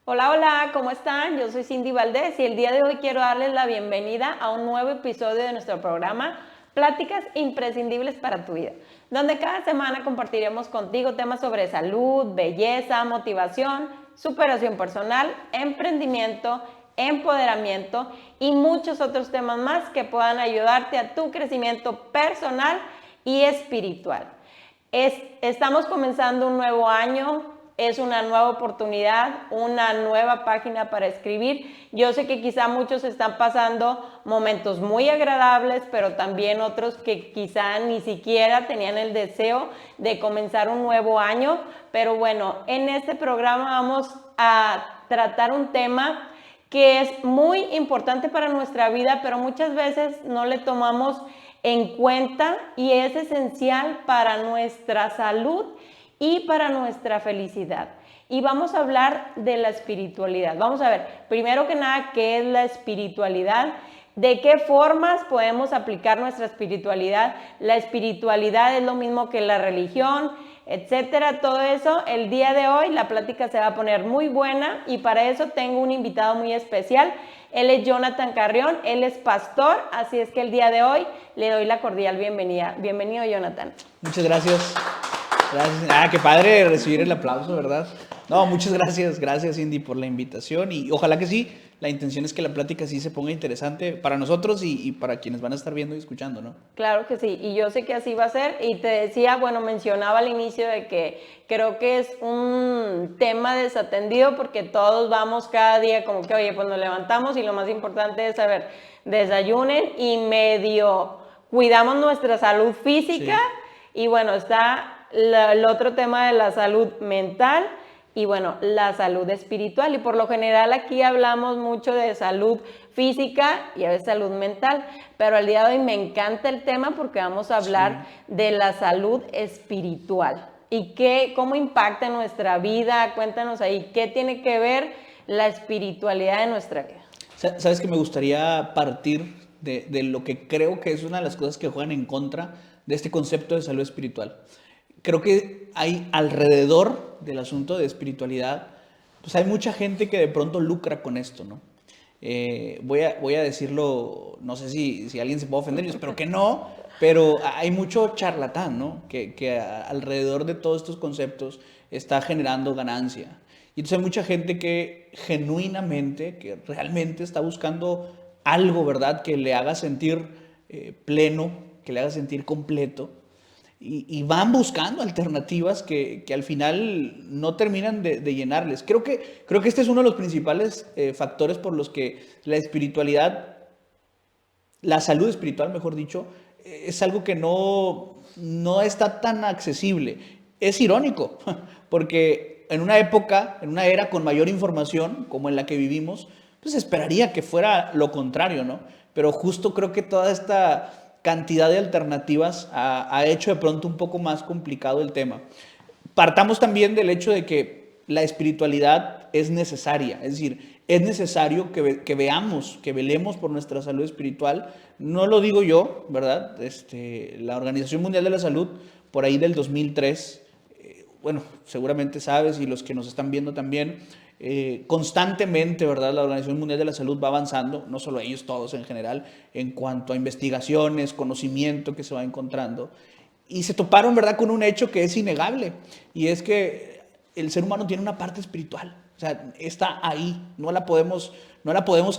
Hola, hola, ¿cómo están? Yo soy Cindy Valdés y el día de hoy quiero darles la bienvenida a un nuevo episodio de nuestro programa Pláticas imprescindibles para tu vida, donde cada semana compartiremos contigo temas sobre salud, belleza, motivación, superación personal, emprendimiento, empoderamiento y muchos otros temas más que puedan ayudarte a tu crecimiento personal y espiritual. Estamos comenzando un nuevo año, es una nueva oportunidad, una nueva página para escribir. Yo sé que quizá muchos están pasando momentos muy agradables, pero también otros que quizá ni siquiera tenían el deseo de comenzar un nuevo año. Pero bueno, en este programa vamos a tratar un tema que es muy importante para nuestra vida, pero muchas veces no le tomamos en cuenta y es esencial para nuestra salud y para nuestra felicidad. Y vamos a hablar de la espiritualidad. Vamos a ver, primero que nada, ¿qué es la espiritualidad? ¿De qué formas podemos aplicar nuestra espiritualidad? La espiritualidad es lo mismo que la religión, etcétera. Todo eso, el día de hoy la plática se va a poner muy buena y para eso tengo un invitado muy especial. Él es Jonathan Carrión, él es pastor, así es que el día de hoy le doy la cordial bienvenida. Bienvenido, Jonathan. Muchas gracias. Gracias. Qué padre recibir el aplauso, ¿verdad? No, muchas gracias, gracias Cindy por la invitación y ojalá que sí, la intención es que la plática sí se ponga interesante para nosotros y para quienes van a estar viendo y escuchando, ¿no? Claro que sí, y yo sé que así va a ser, y te decía, bueno, mencionaba al inicio de que creo que es un tema desatendido porque todos vamos cada día como que, oye, pues nos levantamos y lo más importante es saber, desayunen y medio cuidamos nuestra salud física, Sí. y bueno, está el otro tema de la salud mental y bueno, la salud espiritual. Y por lo general aquí hablamos mucho de salud física y a veces salud mental, pero el día de hoy me encanta el tema porque vamos a hablar Sí. de la salud espiritual y cómo impacta en nuestra vida. Cuéntanos ahí, ¿qué tiene que ver la espiritualidad en nuestra vida? Sabes que me gustaría partir de lo que creo que es una de las cosas que juegan en contra de este concepto de salud espiritual. Creo que hay alrededor del asunto de espiritualidad, pues hay mucha gente que de pronto lucra con esto, ¿no? Voy a decirlo, no sé si alguien se puede ofender, yo espero que no, pero hay mucho charlatán, ¿no? Que alrededor de todos estos conceptos está generando ganancia. Y entonces hay mucha gente que genuinamente, que realmente está buscando algo, ¿verdad? Que le haga sentir pleno, que le haga sentir completo. Y van buscando alternativas que al final no terminan de llenarles. Creo que este es uno de los principales factores por los que la espiritualidad, la salud espiritual, mejor dicho, es algo que no está tan accesible. Es irónico, porque en una época, en una era con mayor información, como en la que vivimos, pues esperaría que fuera lo contrario, ¿no? Pero justo creo que toda esta cantidad de alternativas ha hecho de pronto un poco más complicado el tema. Partamos también del hecho de que la espiritualidad es necesaria, es decir, es necesario que veamos, que velemos por nuestra salud espiritual. No lo digo yo, ¿verdad? La Organización Mundial de la Salud, por ahí del 2003, bueno, seguramente sabes y los que nos están viendo también, constantemente, ¿verdad? La Organización Mundial de la Salud va avanzando, no solo ellos, todos en general, en cuanto a investigaciones, conocimiento que se va encontrando. Y se toparon, ¿verdad?, con un hecho que es innegable, y es que el ser humano tiene una parte espiritual. O sea, está ahí, no la podemos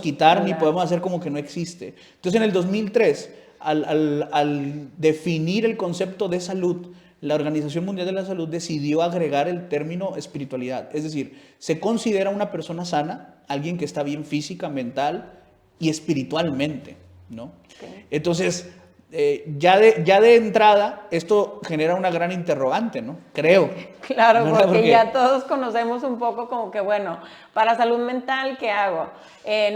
quitar ni Claro. podemos hacer como que no existe. Entonces, en el 2003, al definir el concepto de salud, la Organización Mundial de la Salud decidió agregar el término espiritualidad. Es decir, se considera una persona sana, alguien que está bien física, mental y espiritualmente, ¿no? Okay. Entonces, ya de entrada, esto genera una gran interrogante, ¿no? Creo, Claro, ¿verdad? porque ya Porque, todos conocemos un poco como que, bueno, para salud mental, ¿qué hago?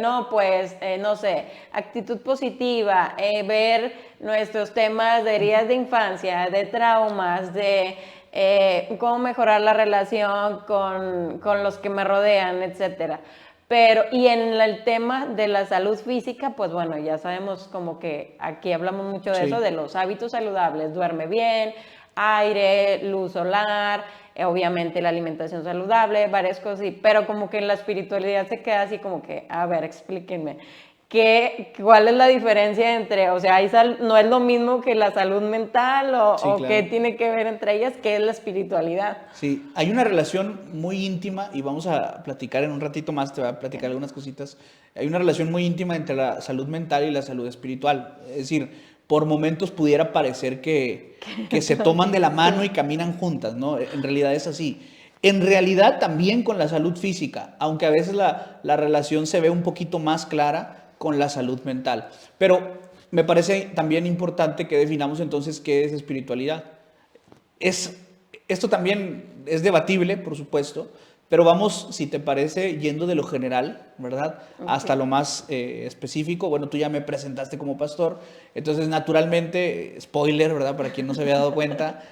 No, pues, no sé, actitud positiva, ver nuestros temas de heridas de infancia, de traumas, de cómo mejorar la relación con los que me rodean, etcétera. Pero, y en el tema de la salud física, pues bueno, ya sabemos como que aquí hablamos mucho de eso, sí, de los hábitos saludables, duerme bien, aire, luz solar, obviamente la alimentación saludable, varias cosas así, pero como que en la espiritualidad se queda así como que, a ver, explíquenme. ¿Cuál es la diferencia entre, o sea, no es lo mismo que la salud mental Sí, o claro. qué tiene que ver entre ellas? ¿Qué es la espiritualidad? Sí, hay una relación muy íntima y vamos a platicar en un ratito más, te voy a platicar algunas cositas. Hay una relación muy íntima entre la salud mental y la salud espiritual. Es decir, por momentos pudiera parecer que se toman de la mano y caminan juntas, ¿no? En realidad es así. En realidad también con la salud física, aunque a veces la relación se ve un poquito más clara con la salud mental. Pero me parece también importante que definamos entonces qué es espiritualidad. Esto también es debatible, por supuesto, pero vamos, si te parece, yendo de lo general, ¿verdad? Hasta lo más específico. Bueno, tú ya me presentaste como pastor, entonces naturalmente, spoiler, ¿verdad? Para quien no se había dado cuenta,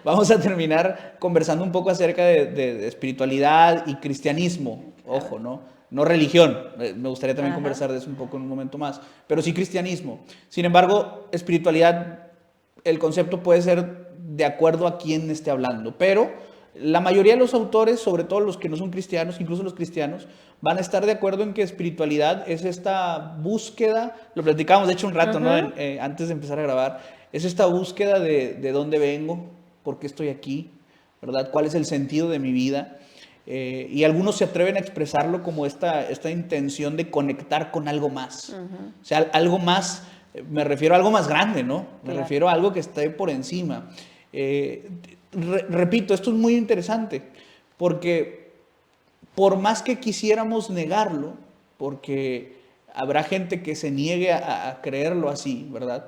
vamos a terminar conversando un poco acerca de espiritualidad y cristianismo, ojo, ¿no? No religión, me gustaría también conversar de eso un poco en un momento más, pero sí cristianismo. Sin embargo, espiritualidad, el concepto puede ser de acuerdo a quién esté hablando, pero la mayoría de los autores, sobre todo los que no son cristianos, incluso los cristianos, van a estar de acuerdo en que espiritualidad es esta búsqueda, lo platicábamos de hecho un rato, ¿no? Antes de empezar a grabar, es esta búsqueda de dónde vengo, por qué estoy aquí, ¿verdad? ¿Cuál es el sentido de mi vida? Y algunos se atreven a expresarlo como esta intención de conectar con algo más. O sea, algo más, me refiero a algo más grande, ¿no? Me refiero a algo que esté por encima. Repito, esto es muy interesante, porque por más que quisiéramos negarlo, porque habrá gente que se niegue a creerlo así, ¿verdad?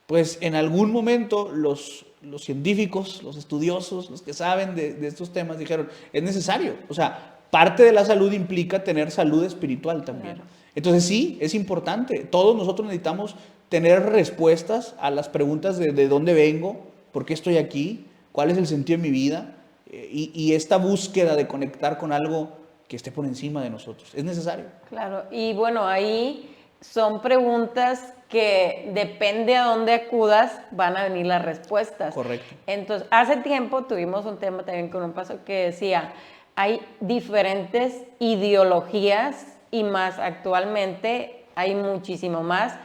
Pues en algún momento los científicos, los estudiosos, los que saben de estos temas dijeron, es necesario. O sea, parte de la salud implica tener salud espiritual también. Claro. Entonces sí, es importante. Todos nosotros necesitamos tener respuestas a las preguntas de dónde vengo, por qué estoy aquí, cuál es el sentido de mi vida, y esta búsqueda de conectar con algo que esté por encima de nosotros. Es necesario. Claro, y bueno, ahí son preguntas que depende a dónde acudas, van a venir las respuestas. Correcto. Entonces, hace tiempo tuvimos un tema también con un pastor que decía, hay diferentes ideologías y más actualmente hay muchísimo más.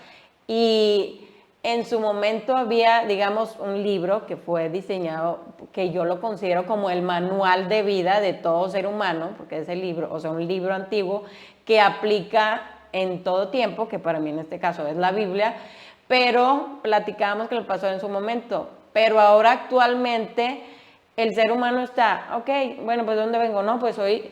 Y en su momento había, digamos, un libro que fue diseñado, que yo lo considero como el manual de vida de todo ser humano, porque es el libro, o sea, un libro antiguo que aplica en todo tiempo, que para mí en este caso es la Biblia, pero platicábamos que lo pasó en su momento, pero ahora actualmente el ser humano está, ok, bueno, pues ¿dónde vengo? No, pues hoy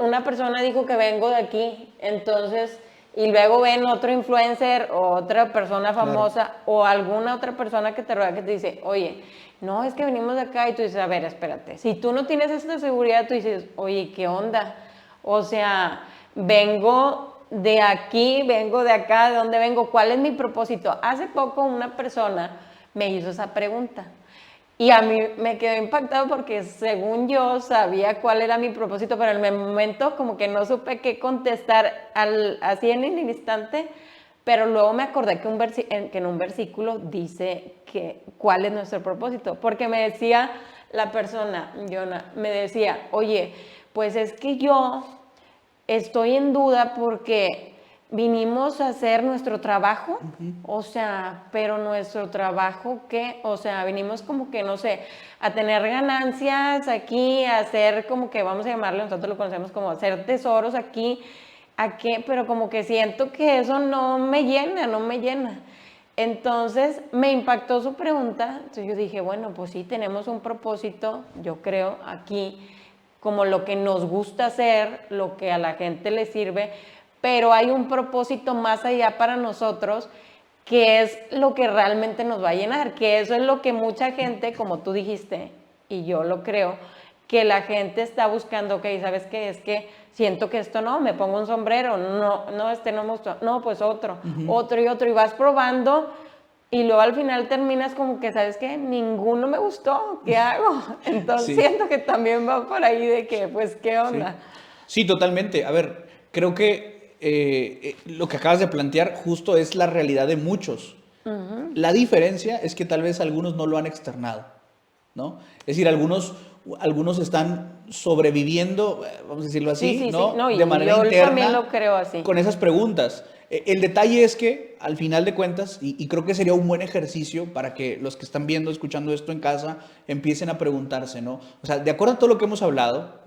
una persona dijo que vengo de aquí, entonces, y luego ven otro influencer o otra persona famosa, claro, o alguna otra persona que te rodea que te dice, oye, no, es que venimos de acá, y tú dices, a ver, espérate, si tú no tienes esta seguridad, tú dices, oye, ¿qué onda? O sea, vengo de aquí, vengo de acá, ¿de dónde vengo? ¿Cuál es mi propósito? Hace poco una persona me hizo esa pregunta y a mí me quedó impactado porque según yo sabía cuál era mi propósito, pero en el momento como que no supe qué contestar así en el instante, pero luego me acordé que en un versículo dice cuál es nuestro propósito, porque me decía la persona, me decía, oye, pues es que yo estoy en duda porque vinimos a hacer nuestro trabajo, o sea, pero nuestro trabajo, ¿qué? O sea, vinimos como que, no sé, a tener ganancias aquí, a hacer como que, vamos a llamarle, nosotros lo conocemos como hacer tesoros aquí, ¿a qué? Pero como que siento que eso no me llena. Entonces, me impactó su pregunta, entonces yo dije, bueno, pues sí, tenemos un propósito, yo creo, aquí, como lo que nos gusta hacer, lo que a la gente le sirve, pero hay un propósito más allá para nosotros que es lo que realmente nos va a llenar, que eso es lo que mucha gente, como tú dijiste, y yo lo creo, que la gente está buscando, ok, ¿sabes qué? Es que siento que esto no, me pongo un sombrero, no, este no me gustó, no, pues otro, otro y otro, y vas probando. Y luego al final terminas como que, ¿sabes qué? Ninguno me gustó, ¿qué hago? Entonces siento que también va por ahí de que, pues, ¿qué onda? Sí, totalmente. A ver, creo que lo que acabas de plantear justo es la realidad de muchos. La diferencia es que tal vez algunos no lo han externado, ¿no? Es decir, algunos están sobreviviendo, vamos a decirlo así, Sí, ¿no? no, y De manera yo interna también lo creo así. con esas preguntas. El detalle es que, al final de cuentas, y creo que sería un buen ejercicio para que los que están viendo, escuchando esto en casa, empiecen a preguntarse, ¿no? O sea, de acuerdo a todo lo que hemos hablado,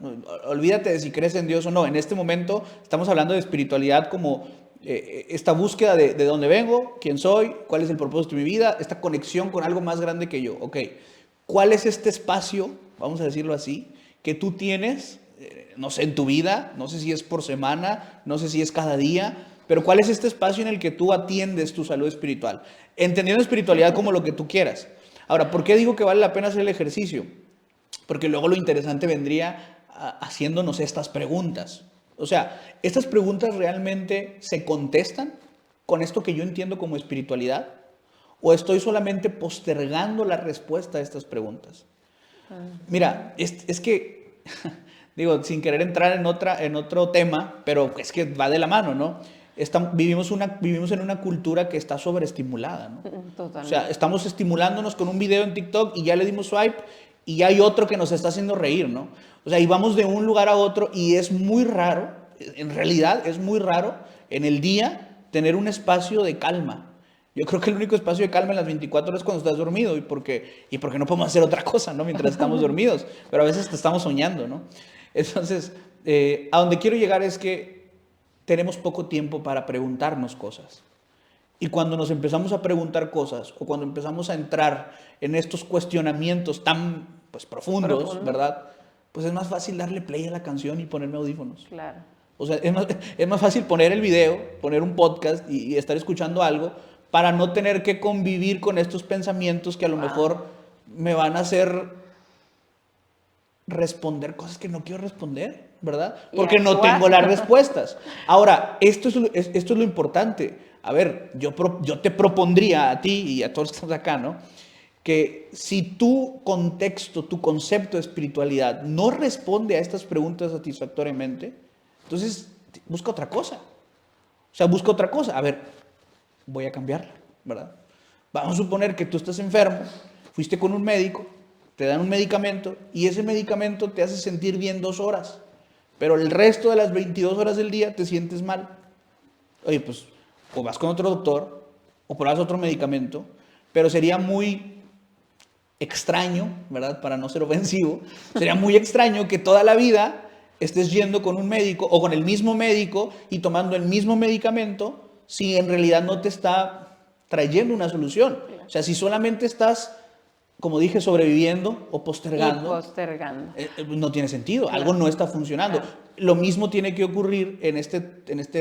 olvídate de si crees en Dios o no. En este momento estamos hablando de espiritualidad como esta búsqueda de dónde vengo, quién soy, cuál es el propósito de mi vida, esta conexión con algo más grande que yo. Ok, ¿cuál es este espacio, vamos a decirlo así, que tú tienes, no sé, en tu vida? No sé si es por semana, no sé si es cada día, pero ¿cuál es este espacio en el que tú atiendes tu salud espiritual? Entendiendo espiritualidad como lo que tú quieras. Ahora, ¿por qué digo que vale la pena hacer el ejercicio? Porque luego lo interesante vendría haciéndonos estas preguntas. O sea, ¿estas preguntas realmente se contestan con esto que yo entiendo como espiritualidad? ¿O estoy solamente postergando la respuesta a estas preguntas? Mira, es que, digo, sin querer entrar en otro tema, pero es que va de la mano, ¿no? Vivimos en una cultura que está sobreestimulada, ¿no? O sea, Totalmente. estamos estimulándonos con un video en TikTok y ya le dimos swipe y ya hay otro que nos está haciendo reír, ¿no? O sea, y vamos de un lugar a otro y es muy raro, en realidad es muy raro en el día tener un espacio de calma. Yo creo que el único espacio de calma en las 24 horas es cuando estás dormido y porque no podemos hacer otra cosa, ¿no? Mientras estamos dormidos, pero a veces te estamos soñando, ¿no? Entonces, a donde quiero llegar es que tenemos poco tiempo para preguntarnos cosas. Y cuando nos empezamos a preguntar cosas o cuando empezamos a entrar en estos cuestionamientos tan pues, profundos, ¿verdad? Pues es más fácil darle play a la canción y ponerme audífonos. Claro. O sea, es más fácil poner el video, poner un podcast y estar escuchando algo para no tener que convivir con estos pensamientos que a lo mejor me van a hacer responder cosas que no quiero responder, ¿verdad? Y Porque no actuar. tengo las respuestas. Ahora, esto es lo importante. A ver, yo te propondría a ti y a todos los que estamos acá, ¿no? Que si tu contexto, tu concepto de espiritualidad no responde a estas preguntas satisfactoriamente, entonces busca otra cosa. O sea, busca otra cosa. A ver, voy a cambiarla, ¿verdad? Vamos a suponer que tú estás enfermo, fuiste con un médico, te dan un medicamento y ese medicamento te hace sentir bien 2 horas, pero el resto de las 22 horas del día te sientes mal. Oye, pues o vas con otro doctor o pruebas otro medicamento, pero sería muy extraño, ¿verdad? Para no ser ofensivo, sería muy extraño que toda la vida estés yendo con un médico o con el mismo médico y tomando el mismo medicamento si en realidad no te está trayendo una solución. O sea, si solamente estás, como dije, sobreviviendo o postergando, no tiene sentido, algo no está funcionando. Lo mismo tiene que ocurrir en este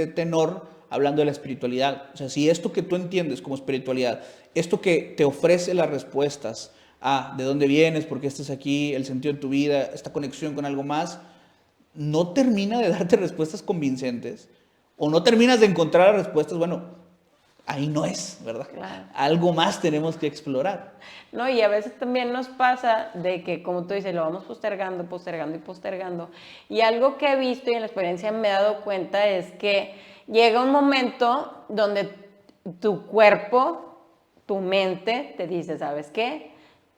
tenor hablando de la espiritualidad. O sea, si esto que tú entiendes como espiritualidad, esto que te ofrece las respuestas a de dónde vienes, por qué estás aquí, el sentido de tu vida, esta conexión con algo más, no termina de darte respuestas convincentes o no terminas de encontrar las respuestas, bueno, ahí no es, ¿verdad? Claro. Algo más tenemos que explorar. No, y a veces también nos pasa de que, como tú dices, lo vamos postergando, postergando y postergando. Y algo que he visto y en la experiencia me he dado cuenta es que llega un momento donde tu cuerpo, tu mente te dice, ¿sabes qué?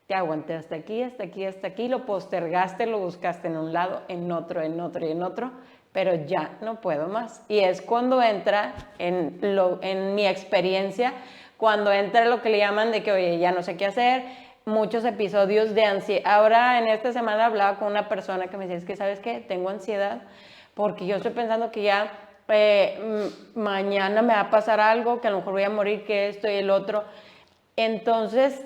Te aguanté hasta aquí, hasta aquí, hasta aquí, lo postergaste, lo buscaste en un lado, en otro y en otro, pero ya no puedo más. Y es cuando entra en mi experiencia, cuando entra lo que le llaman de que, oye, ya no sé qué hacer, muchos episodios de ansiedad. Ahora, en esta semana hablaba con una persona que me decía, es que, ¿sabes qué? Tengo ansiedad porque yo estoy pensando que ya mañana me va a pasar algo, que a lo mejor voy a morir, que esto y el otro. Entonces,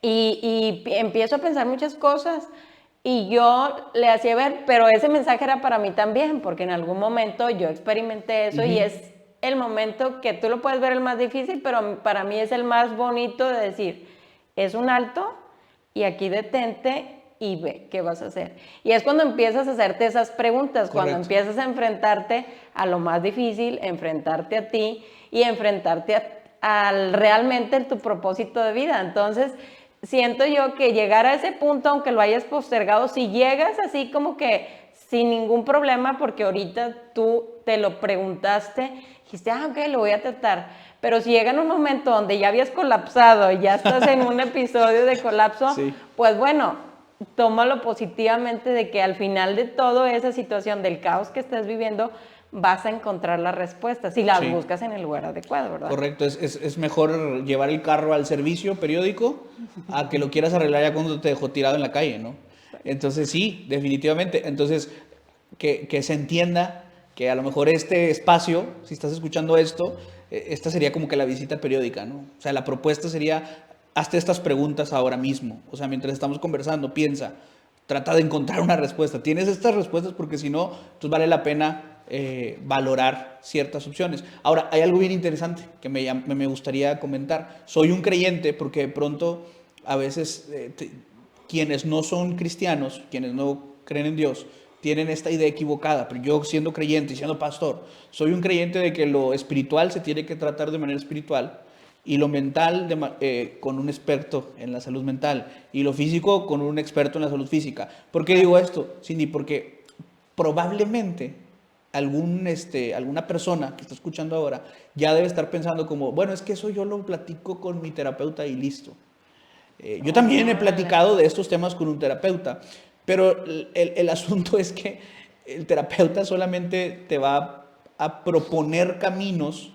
y empiezo a pensar muchas cosas y yo le hacía ver, pero ese mensaje era para mí también, porque en algún momento yo experimenté eso y es el momento que tú lo puedes ver el más difícil, pero para mí es el más bonito de decir, es un alto y aquí detente y ve qué vas a hacer. Y es cuando empiezas a hacerte esas preguntas, cuando empiezas a enfrentarte a lo más difícil, enfrentarte a ti y enfrentarte al realmente tu propósito de vida. Entonces, siento yo que llegar a ese punto, aunque lo hayas postergado, si llegas así como que sin ningún problema, porque ahorita tú te lo preguntaste, dijiste, ok, lo voy a tratar, pero si llega en un momento donde ya habías colapsado y ya estás en un episodio de colapso, Sí. pues bueno, tómalo positivamente de que al final de toda esa situación del caos que estás viviendo, vas a encontrar las respuestas y las Sí. buscas en el lugar adecuado, ¿verdad? Correcto, es mejor llevar el carro al servicio periódico a que lo quieras arreglar ya cuando te dejó tirado en la calle, ¿no? Entonces sí, definitivamente. Entonces, que se entienda que a lo mejor este espacio, si estás escuchando esto, esta sería como que la visita periódica, ¿no? O sea, la propuesta sería, hazte estas preguntas ahora mismo. O sea, mientras estamos conversando, piensa, trata de encontrar una respuesta. Tienes estas respuestas porque si no, pues vale la pena valorar ciertas opciones. Ahora, hay algo bien interesante que me gustaría comentar. Soy un creyente porque de pronto a veces quienes no son cristianos, quienes no creen en Dios, tienen esta idea equivocada. Pero yo siendo creyente y siendo pastor, soy un creyente de que lo espiritual se tiene que tratar de manera espiritual y lo mental con un experto en la salud mental y lo físico con un experto en la salud física. ¿Por qué digo esto, Cindy? Porque probablemente alguna persona que está escuchando ahora ya debe estar pensando como, bueno, es que eso yo lo platico con mi terapeuta y listo. Yo también he platicado de estos temas con un terapeuta, pero el asunto es que el terapeuta solamente te va a proponer caminos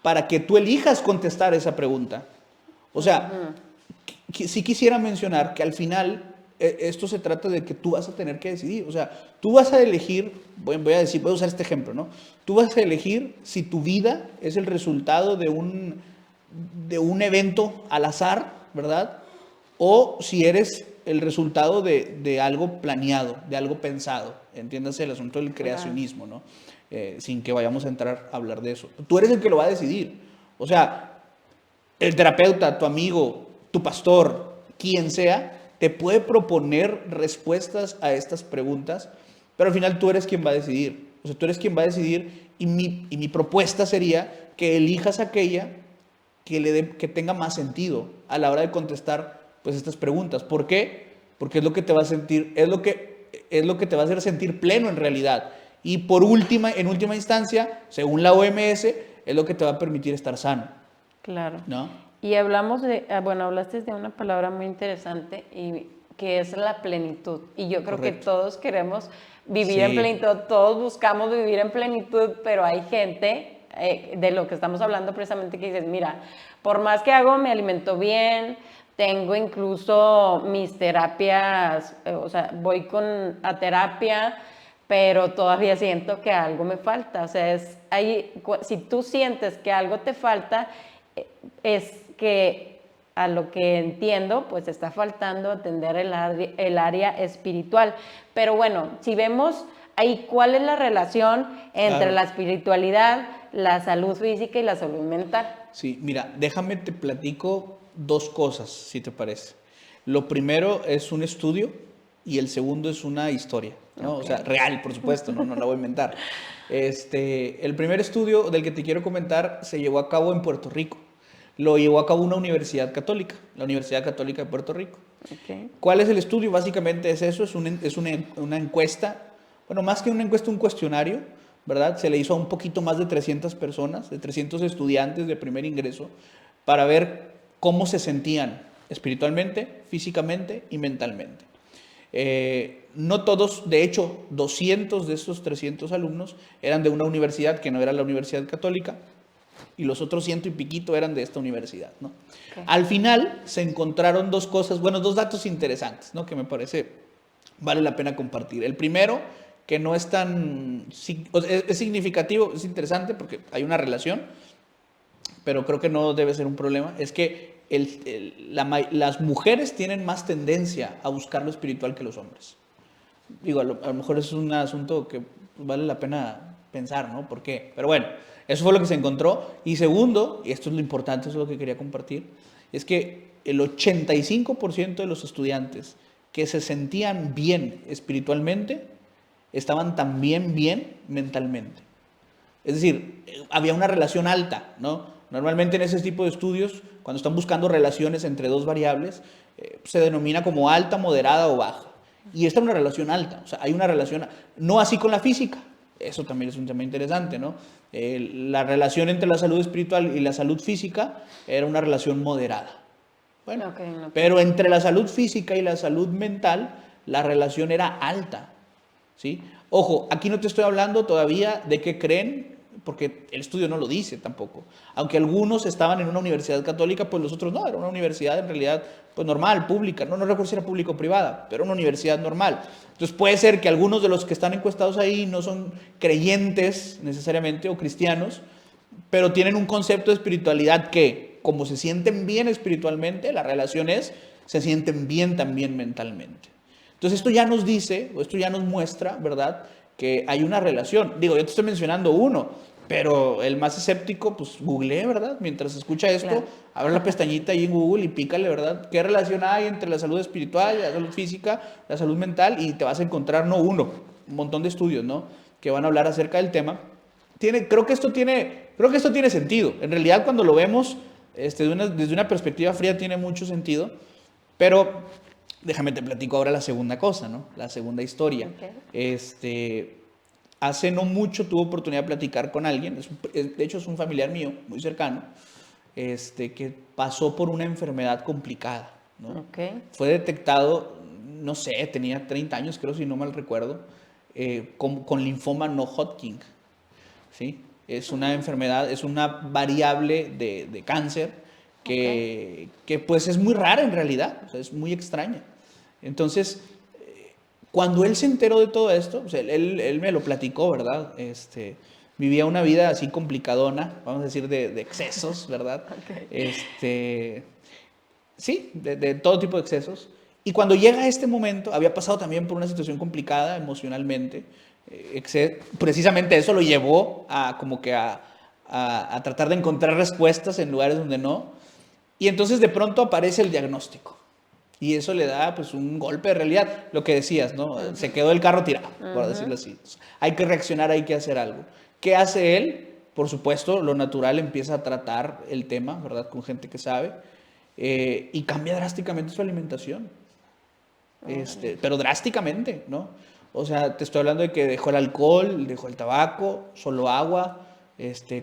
para que tú elijas contestar esa pregunta. O sea, sí quisiera mencionar que al final esto se trata de que tú vas a tener que decidir. O sea, tú vas a elegir, voy a usar este ejemplo, ¿no? Tú vas a elegir si tu vida es el resultado de un evento al azar, ¿verdad? O si eres el resultado de algo planeado, de algo pensado. Entiéndase el asunto del creacionismo, ¿no? Sin que vayamos a entrar a hablar de eso. Tú eres el que lo va a decidir. O sea, el terapeuta, tu amigo, tu pastor, quien sea, te puede proponer respuestas a estas preguntas, pero al final tú eres quien va a decidir. O sea, tú eres quien va a decidir y mi propuesta sería que elijas aquella que tenga más sentido a la hora de contestar pues estas preguntas. ¿Por qué? Porque es lo que te va a sentir, es lo que te va a hacer sentir pleno en realidad. Y en última instancia, según la OMS, es lo que te va a permitir estar sano. Claro. ¿No? Y hablaste de una palabra muy interesante y que es la plenitud. Y yo creo Correcto. que todos queremos vivir en plenitud, todos buscamos vivir en plenitud, pero hay gente de lo que estamos hablando precisamente que dices, mira, por más que hago, me alimento bien, tengo incluso mis terapias, o sea, voy a terapia, pero todavía siento que algo me falta. O sea, si tú sientes que algo te falta, es que a lo que entiendo, pues está faltando atender el área espiritual. Pero bueno, si vemos ahí cuál es la relación entre la espiritualidad, la salud física y la salud mental. Sí, mira, déjame te platico dos cosas, si te parece. Lo primero es un estudio y el segundo es una historia, ¿no? Okay. O sea, real, por supuesto, no la voy a inventar. El primer estudio del que te quiero comentar se llevó a cabo en Puerto Rico. Lo llevó a cabo una universidad católica, la Universidad Católica de Puerto Rico. Okay. ¿Cuál es el estudio? Básicamente es eso, es una encuesta, bueno, más que una encuesta, un cuestionario, ¿verdad? Se le hizo a un poquito más de 300 personas, de 300 estudiantes de primer ingreso, para ver cómo se sentían espiritualmente, físicamente y mentalmente. No todos, de hecho, 200 de estos 300 alumnos eran de una universidad que no era la Universidad Católica, y los otros 100 y piquito eran de esta universidad, ¿no? Okay. Al final se encontraron dos datos interesantes, ¿no? Que me parece vale la pena compartir. El primero, que no es tan, es significativo, es interesante porque hay una relación, pero creo que no debe ser un problema, es que las mujeres tienen más tendencia a buscar lo espiritual que los hombres. Digo, a lo mejor es un asunto que vale la pena pensar, ¿no? ¿Por qué? Pero bueno, eso fue lo que se encontró. Y segundo, y esto es lo importante, eso es lo que quería compartir, es que el 85% de los estudiantes que se sentían bien espiritualmente estaban también bien mentalmente. Es decir, había una relación alta, ¿no? Normalmente en ese tipo de estudios, cuando están buscando relaciones entre dos variables, se denomina como alta, moderada o baja. Y esta es una relación alta, o sea, hay una relación, no así con la física, Eso también es un tema interesante, ¿no? La relación entre la salud espiritual y la salud física era una relación moderada. Bueno, pero entre la salud física y la salud mental, la relación era alta, ¿sí? Ojo, aquí no te estoy hablando todavía de qué creen, porque el estudio no lo dice tampoco. Aunque algunos estaban en una universidad católica, pues los otros no, era una universidad en realidad pues normal, pública, no recuerdo si era pública o privada, pero una universidad normal. Entonces puede ser que algunos de los que están encuestados ahí no son creyentes necesariamente o cristianos, pero tienen un concepto de espiritualidad que, como se sienten bien espiritualmente, la relación es, se sienten bien también mentalmente. Entonces esto ya nos dice, o esto ya nos muestra, ¿verdad?, que hay una relación. Digo, yo te estoy mencionando uno, pero el más escéptico, pues googlee, ¿verdad? Mientras escucha esto, claro, abre la pestañita ahí en Google y pícale, ¿verdad? ¿Qué relación hay entre la salud espiritual, la salud física, la salud mental? Y te vas a encontrar, no uno, un montón de estudios, ¿no?, que van a hablar acerca del tema. Creo que esto tiene sentido. En realidad, cuando lo vemos desde una perspectiva fría, tiene mucho sentido. Pero déjame te platico ahora la segunda cosa, ¿no? La segunda historia. Okay. Hace no mucho tuve oportunidad de platicar con alguien, de hecho es un familiar mío, muy cercano, que pasó por una enfermedad complicada, ¿no? Okay. Fue detectado, no sé, tenía 30 años, creo, si no mal recuerdo, con linfoma no Hodgkin, ¿sí? Es una enfermedad, es una variable de cáncer que pues es muy rara en realidad, o sea, es muy extraña. Entonces, cuando él se enteró de todo esto, o sea, él me lo platicó, ¿verdad? Vivía una vida así complicadona, vamos a decir, de excesos, ¿verdad? Okay. Sí, de todo tipo de excesos. Y cuando llega a este momento, había pasado también por una situación complicada emocionalmente. Precisamente eso lo llevó a como que a tratar de encontrar respuestas en lugares donde no. Y entonces de pronto aparece el diagnóstico. Y eso le da pues un golpe de realidad, lo que decías, ¿no? Uh-huh. Se quedó el carro tirado, por decirlo así. Hay que reaccionar, hay que hacer algo. ¿Qué hace él? Por supuesto, lo natural, empieza a tratar el tema, ¿verdad? Con gente que sabe. Y cambia drásticamente su alimentación. Pero drásticamente, ¿no? O sea, te estoy hablando de que dejó el alcohol, dejó el tabaco, solo agua,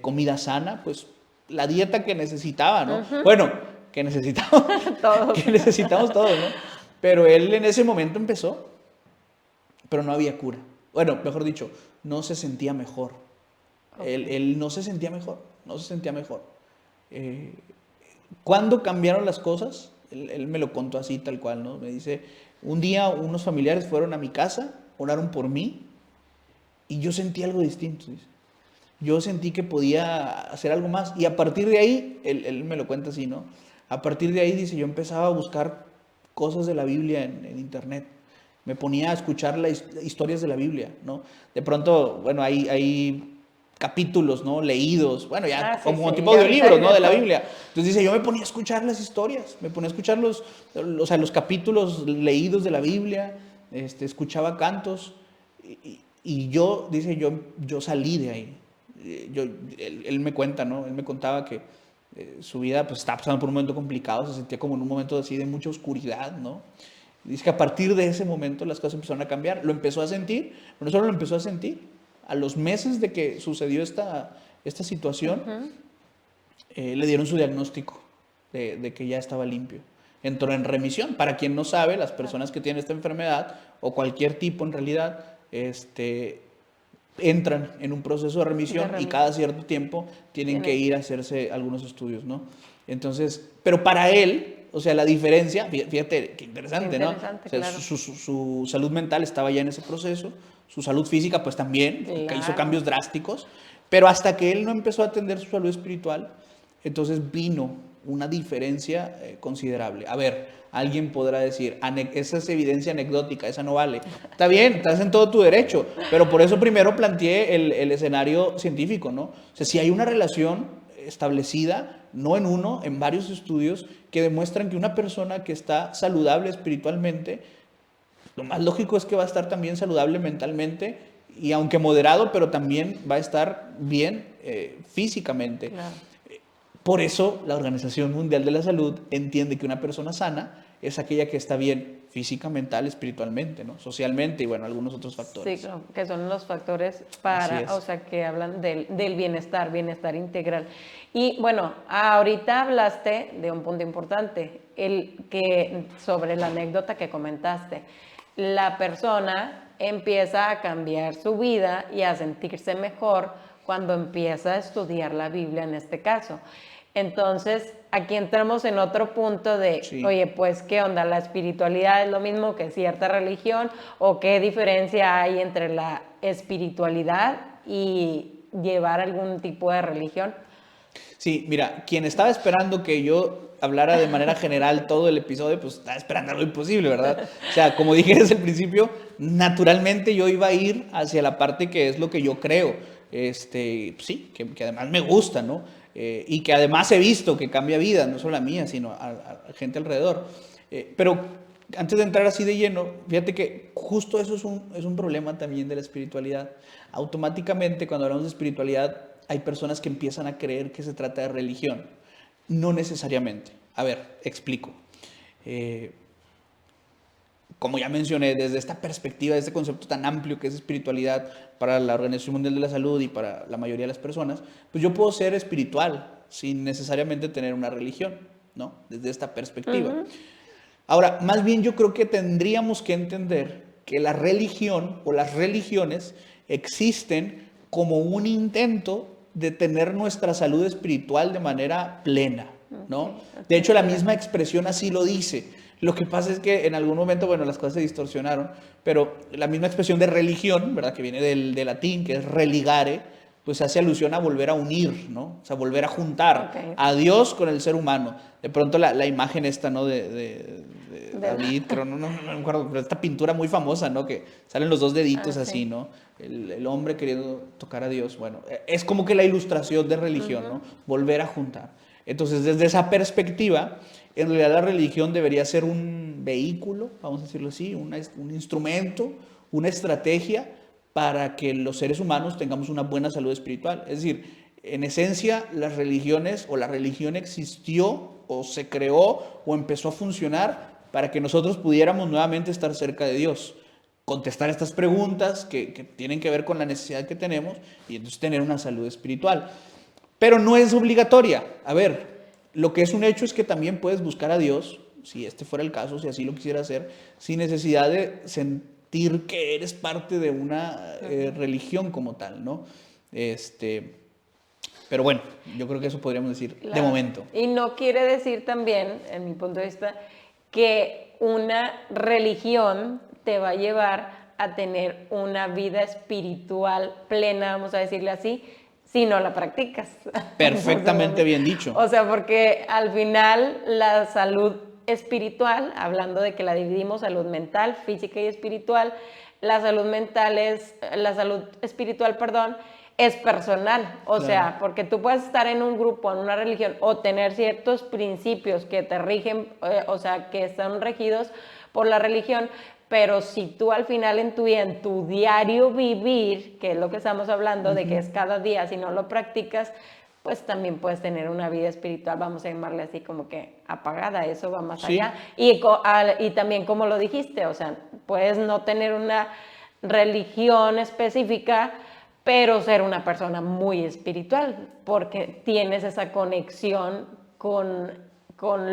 comida sana, pues la dieta que necesitaba, ¿no? Uh-huh. Bueno, que necesitamos todos. Que necesitamos todos, ¿no? Pero él en ese momento empezó, pero no había cura. Bueno, mejor dicho, no se sentía mejor. Okay. Él no se sentía mejor, no se sentía mejor. ¿Cuándo cambiaron las cosas? Él me lo contó así, tal cual, ¿no? Me dice, un día unos familiares fueron a mi casa, oraron por mí, y yo sentí algo distinto, dice. Yo sentí que podía hacer algo más, y a partir de ahí, él me lo cuenta así, ¿no? A partir de ahí, dice, yo empezaba a buscar cosas de la Biblia en internet. Me ponía a escuchar las historias de la Biblia, ¿no? De pronto, bueno, hay capítulos, ¿no? Leídos, bueno, ya como un tipo de audiolibros, ¿no? De la Biblia. Entonces dice, yo me ponía a escuchar las historias, me ponía a escuchar los capítulos leídos de la Biblia, escuchaba cantos, y yo, dice, yo salí de ahí. Él me cuenta, ¿no? Él me contaba que su vida pues estaba pasando por un momento complicado, se sentía como en un momento así de mucha oscuridad, ¿no? Dice que a partir de ese momento las cosas empezaron a cambiar, lo empezó a sentir, pero no solo lo empezó a sentir, a los meses de que sucedió esta situación, uh-huh, le dieron su diagnóstico de que ya estaba limpio. Entró en remisión. Para quien no sabe, las personas que tienen esta enfermedad, o cualquier tipo en realidad, entran en un proceso de remisión y cada cierto tiempo tienen que ir a hacerse algunos estudios, ¿no? Entonces, pero para él, o sea, la diferencia, fíjate qué interesante, ¿no? O sea, claro. su salud mental estaba ya en ese proceso, su salud física pues también, claro, que hizo cambios drásticos, pero hasta que él no empezó a atender su salud espiritual, entonces vino una diferencia considerable. A ver, alguien podrá decir, esa es evidencia anecdótica, esa no vale. Está bien, estás en todo tu derecho, pero por eso primero planteé el escenario científico, ¿no? O sea, si hay una relación establecida, no en uno, en varios estudios, que demuestran que una persona que está saludable espiritualmente, lo más lógico es que va a estar también saludable mentalmente, y aunque moderado, pero también va a estar bien físicamente. Claro. Por eso la Organización Mundial de la Salud entiende que una persona sana es aquella que está bien física, mental, espiritualmente, ¿no? Socialmente y bueno, algunos otros factores. Sí, claro, que son los factores Así es. o sea, que hablan del bienestar integral. Y bueno, ahorita hablaste de un punto importante, sobre la anécdota que comentaste. La persona empieza a cambiar su vida y a sentirse mejor cuando empieza a estudiar la Biblia en este caso. Entonces, aquí entramos en otro punto de, Sí. oye, pues, ¿qué onda? ¿La espiritualidad es lo mismo que cierta religión? ¿O qué diferencia hay entre la espiritualidad y llevar algún tipo de religión? Sí, mira, quien estaba esperando que yo hablara de manera general todo el episodio, pues estaba esperando algo imposible, ¿verdad? O sea, como dije desde el principio, naturalmente yo iba a ir hacia la parte que es lo que yo creo. Sí, que además me gusta, ¿no? Y que además he visto que cambia vidas, no solo la mía, sino a gente alrededor. Pero antes de entrar así de lleno, fíjate que justo eso es un problema también de la espiritualidad. Automáticamente, cuando hablamos de espiritualidad, hay personas que empiezan a creer que se trata de religión. No necesariamente. A ver, explico. Como ya mencioné, desde esta perspectiva, de este concepto tan amplio que es espiritualidad para la Organización Mundial de la Salud y para la mayoría de las personas, pues yo puedo ser espiritual sin necesariamente tener una religión, ¿no? Desde esta perspectiva. Ahora, más bien yo creo que tendríamos que entender que la religión o las religiones existen como un intento de tener nuestra salud espiritual de manera plena, ¿no? De hecho, la misma expresión así lo dice. Lo que pasa es que en algún momento, bueno, las cosas se distorsionaron, pero la misma expresión de religión, ¿verdad? Que viene del latín, que es religare, pues hace alusión a volver a unir, ¿no? O sea, volver a juntar a Dios con el ser humano. De pronto la imagen esta, ¿no? De David, creo, no me acuerdo, pero esta pintura muy famosa, ¿no? Que salen los dos deditos así, ¿no? El hombre queriendo tocar a Dios. Bueno, es como que la ilustración de religión, ¿no? Volver a juntar. Entonces, desde esa perspectiva, en realidad la religión debería ser un vehículo, vamos a decirlo así, un instrumento, una estrategia para que los seres humanos tengamos una buena salud espiritual. Es decir, en esencia, las religiones o la religión existió o se creó o empezó a funcionar para que nosotros pudiéramos nuevamente estar cerca de Dios, contestar estas preguntas que tienen que ver con la necesidad que tenemos y entonces tener una salud espiritual. Pero no es obligatoria. A ver, lo que es un hecho es que también puedes buscar a Dios, si este fuera el caso, si así lo quisiera hacer, sin necesidad de sentir que eres parte de una religión como tal, ¿no? Pero bueno, yo creo que eso podríamos decir de momento. Y no quiere decir también, en mi punto de vista, que una religión te va a llevar a tener una vida espiritual plena, vamos a decirle así, si no la practicas. Perfectamente bien dicho. O sea, porque al final la salud espiritual, hablando de que la dividimos salud mental, física y espiritual, la salud espiritual, perdón, es personal. O sea, porque tú puedes estar en un grupo, en una religión, o tener ciertos principios que te rigen, o sea, que están regidos por la religión, pero si tú al final en tu diario vivir, que es lo que estamos hablando, de que es cada día, si no lo practicas, pues también puedes tener una vida espiritual, vamos a llamarle así como que apagada, eso va más allá. Y también como lo dijiste, o sea, puedes no tener una religión específica, pero ser una persona muy espiritual, porque tienes esa conexión con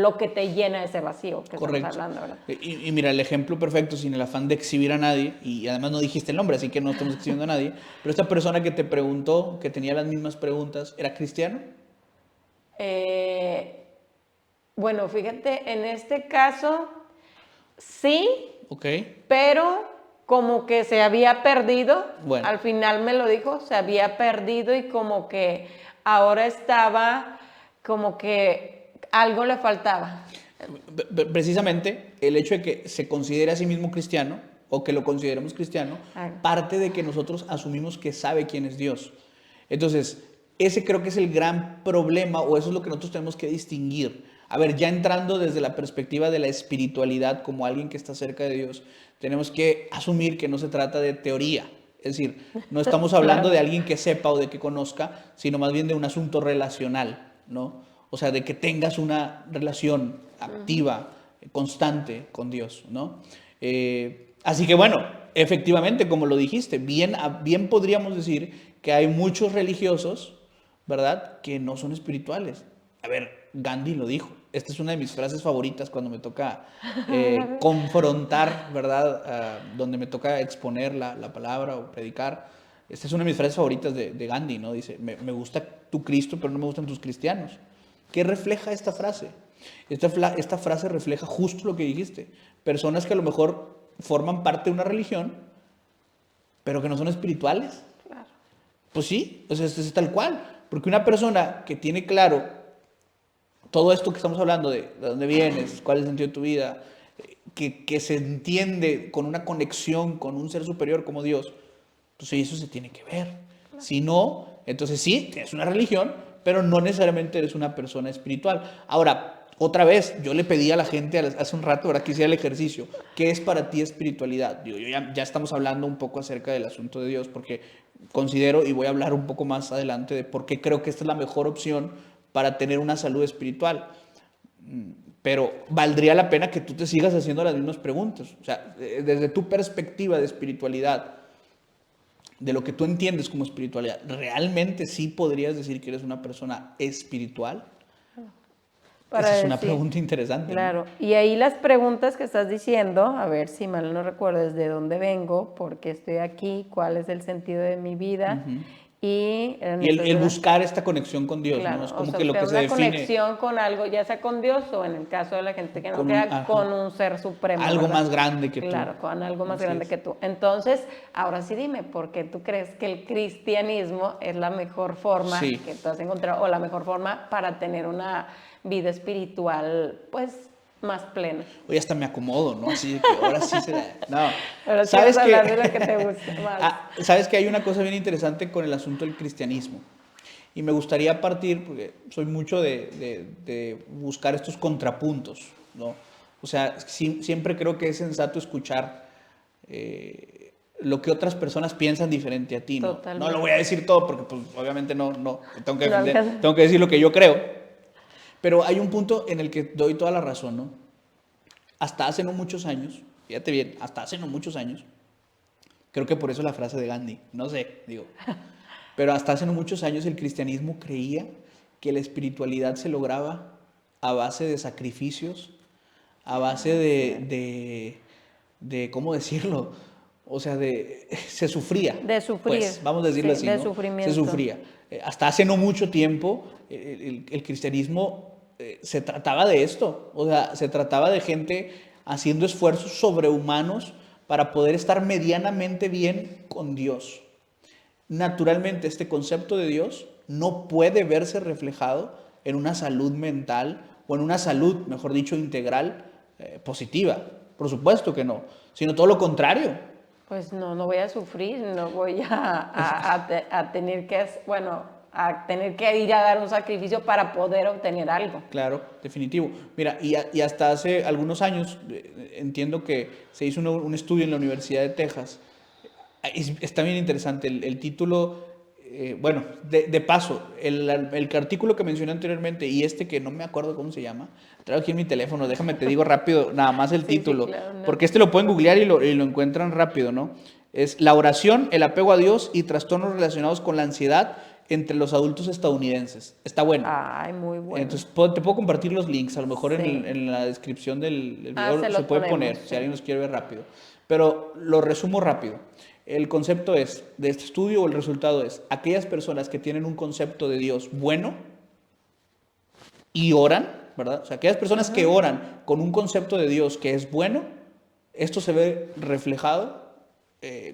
lo que te llena ese vacío que estamos hablando, ¿verdad? Y mira, el ejemplo perfecto, sin el afán de exhibir a nadie, y además no dijiste el nombre, así que no estamos exhibiendo a nadie, pero esta persona que te preguntó, que tenía las mismas preguntas, ¿era cristiano? Bueno, fíjate, en este caso, sí, Okay. pero como que se había perdido, Bueno. Al final me lo dijo, se había perdido y como que ahora estaba como que algo le faltaba. Precisamente el hecho de que se considere a sí mismo cristiano o que lo consideremos cristiano parte de que nosotros asumimos que sabe quién es Dios. Entonces, ese creo que es el gran problema o eso es lo que nosotros tenemos que distinguir. A ver, ya entrando desde la perspectiva de la espiritualidad como alguien que está cerca de Dios, tenemos que asumir que no se trata de teoría. Es decir, no estamos hablando de alguien que sepa o de que conozca, sino más bien de un asunto relacional, ¿no? O sea, de que tengas una relación activa, constante con Dios, ¿no? Así que bueno, efectivamente, como lo dijiste, bien podríamos decir que hay muchos religiosos, ¿verdad?, que no son espirituales. A ver, Gandhi lo dijo. Esta es una de mis frases favoritas cuando me toca confrontar, ¿verdad?, donde me toca exponer la palabra o predicar. Esta es una de mis frases favoritas de Gandhi, ¿no? Dice, me gusta tu Cristo, pero no me gustan tus cristianos. ¿Qué refleja esta frase? Esta frase refleja justo lo que dijiste. Personas que a lo mejor forman parte de una religión, pero que no son espirituales. Claro. Pues sí, o sea, es tal cual. Porque una persona que tiene claro todo esto que estamos hablando de dónde vienes, cuál es el sentido de tu vida, que se entiende con una conexión con un ser superior como Dios, pues eso se tiene que ver. Si no, entonces sí, es una religión, pero no necesariamente eres una persona espiritual. Ahora, otra vez, yo le pedí a la gente hace un rato, ahora que hiciera el ejercicio, ¿qué es para ti espiritualidad? Digo, ya estamos hablando un poco acerca del asunto de Dios, porque considero, y voy a hablar un poco más adelante, de por qué creo que esta es la mejor opción para tener una salud espiritual. Pero valdría la pena que tú te sigas haciendo las mismas preguntas. O sea, desde tu perspectiva de espiritualidad, de lo que tú entiendes como espiritualidad, ¿realmente sí podrías decir que eres una persona espiritual? Esa es una pregunta interesante. Claro, ¿no? Y ahí las preguntas que estás diciendo, a ver si mal no recuerdo, ¿desde dónde vengo? ¿Por qué estoy aquí? ¿Cuál es el sentido de mi vida? Y el buscar esta conexión con Dios, claro, ¿no? Es como o sea, que lo que se define. Una conexión con algo, ya sea con Dios o en el caso de la gente que no queda, con un ser supremo. Algo ¿verdad? más grande que tú. Claro, con algo más grande que tú. Entonces, ahora sí dime, ¿por qué tú crees que el cristianismo es la mejor forma que tú has encontrado, o la mejor forma para tener una vida espiritual, pues, más plena? Hoy hasta me acomodo, ¿no? Así que ahora sí se da. No. Ahora sí vas a hablar de lo que te gusta más. Sabes que hay una cosa bien interesante con el asunto del cristianismo. Y me gustaría partir, porque soy mucho de buscar estos contrapuntos, ¿no? O sea, siempre creo que es sensato escuchar lo que otras personas piensan diferente a ti, ¿no? Totalmente. No lo voy a decir todo porque, pues, obviamente no tengo que decir lo que yo creo. Pero hay un punto en el que doy toda la razón, ¿no? Hasta hace no muchos años, fíjate bien, hasta hace no muchos años, creo que por eso la frase de Gandhi, no sé, digo, pero hasta hace no muchos años el cristianismo creía que la espiritualidad se lograba a base de sacrificios, a base de ¿cómo decirlo? O sea, se sufría. De sufrir. Pues, vamos a decirlo así, de ¿no? sufrimiento. Se sufría. Hasta hace no mucho tiempo, el cristianismo se trataba de esto. O sea, se trataba de gente haciendo esfuerzos sobrehumanos para poder estar medianamente bien con Dios. Naturalmente, este concepto de Dios no puede verse reflejado en una salud mental o en una salud, mejor dicho, integral, positiva. Por supuesto que no, sino todo lo contrario. Pues no voy a sufrir, no voy a tener que, a tener que ir a dar un sacrificio para poder obtener algo. Claro, definitivo. Mira, y hasta hace algunos años, entiendo que se hizo un estudio en la Universidad de Texas. Está bien interesante el título. Bueno, de paso, el artículo que mencioné anteriormente y este que no me acuerdo cómo se llama, traigo aquí en mi teléfono, déjame te digo rápido, nada más el título, sí, claro, no. Porque lo pueden googlear y lo encuentran rápido, ¿no? Es La oración, el apego a Dios y trastornos relacionados con la ansiedad entre los adultos estadounidenses. Está bueno. Ay, muy bueno. Entonces, te puedo compartir los links, a lo mejor sí. en la descripción del video se puede poner, sí. Si alguien los quiere ver rápido. Pero lo resumo rápido. El concepto de este estudio, o el resultado es, aquellas personas que tienen un concepto de Dios bueno y oran, ¿verdad? O sea, aquellas personas que oran con un concepto de Dios que es bueno, esto se ve reflejado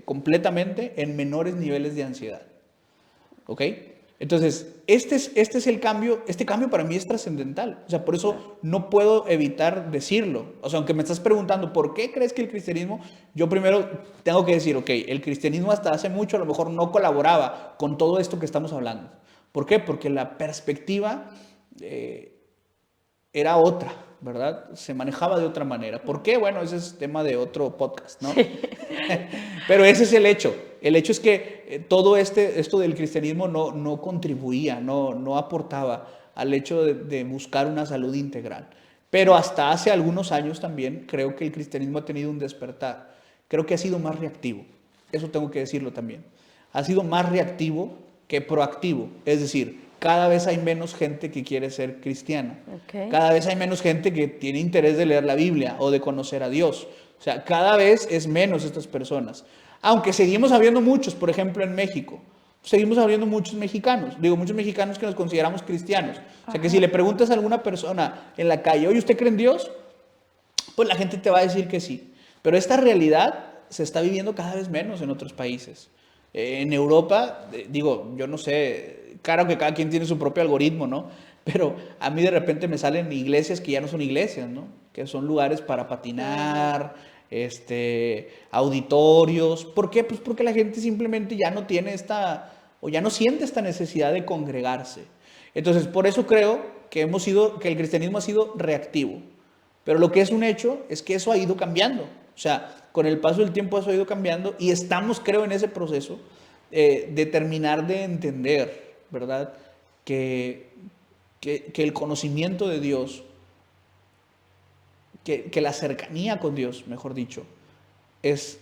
completamente en menores niveles de ansiedad. ¿Ok? Entonces, este es el cambio, este cambio para mí es trascendental. O sea, por eso no puedo evitar decirlo. O sea, aunque me estás preguntando, ¿por qué crees que el cristianismo? Yo primero tengo que decir, ok, el cristianismo hasta hace mucho a lo mejor no colaboraba con todo esto que estamos hablando. ¿Por qué? Porque la perspectiva era otra, ¿verdad? Se manejaba de otra manera. ¿Por qué? Bueno, ese es tema de otro podcast, ¿no? Sí. Pero ese es el hecho. El hecho es que todo esto del cristianismo no contribuía, no aportaba al hecho de buscar una salud integral. Pero hasta hace algunos años también creo que el cristianismo ha tenido un despertar. Creo que ha sido más reactivo. Eso tengo que decirlo también. Ha sido más reactivo que proactivo. Es decir, cada vez hay menos gente que quiere ser cristiana. Okay. Cada vez hay menos gente que tiene interés de leer la Biblia o de conocer a Dios. O sea, cada vez es menos estas personas. Aunque seguimos habiendo muchos, por ejemplo, en México. Seguimos habiendo muchos mexicanos. Digo, muchos mexicanos que nos consideramos cristianos. O sea, que si le preguntas a alguna persona en la calle, oye, ¿usted cree en Dios? Pues la gente te va a decir que sí. Pero esta realidad se está viviendo cada vez menos en otros países. En Europa, digo, yo no sé, claro que cada quien tiene su propio algoritmo, ¿no? Pero a mí de repente me salen iglesias que ya no son iglesias, ¿no? Que son lugares para patinar, auditorios. ¿Por qué? Pues porque la gente simplemente ya no tiene o ya no siente esta necesidad de congregarse. Entonces, por eso creo que que el cristianismo ha sido reactivo. Pero lo que es un hecho es que eso ha ido cambiando. O sea, con el paso del tiempo eso ha ido cambiando y estamos, creo, en ese proceso de terminar de entender, ¿verdad? Que el conocimiento de Dios, que la cercanía con Dios, mejor dicho, es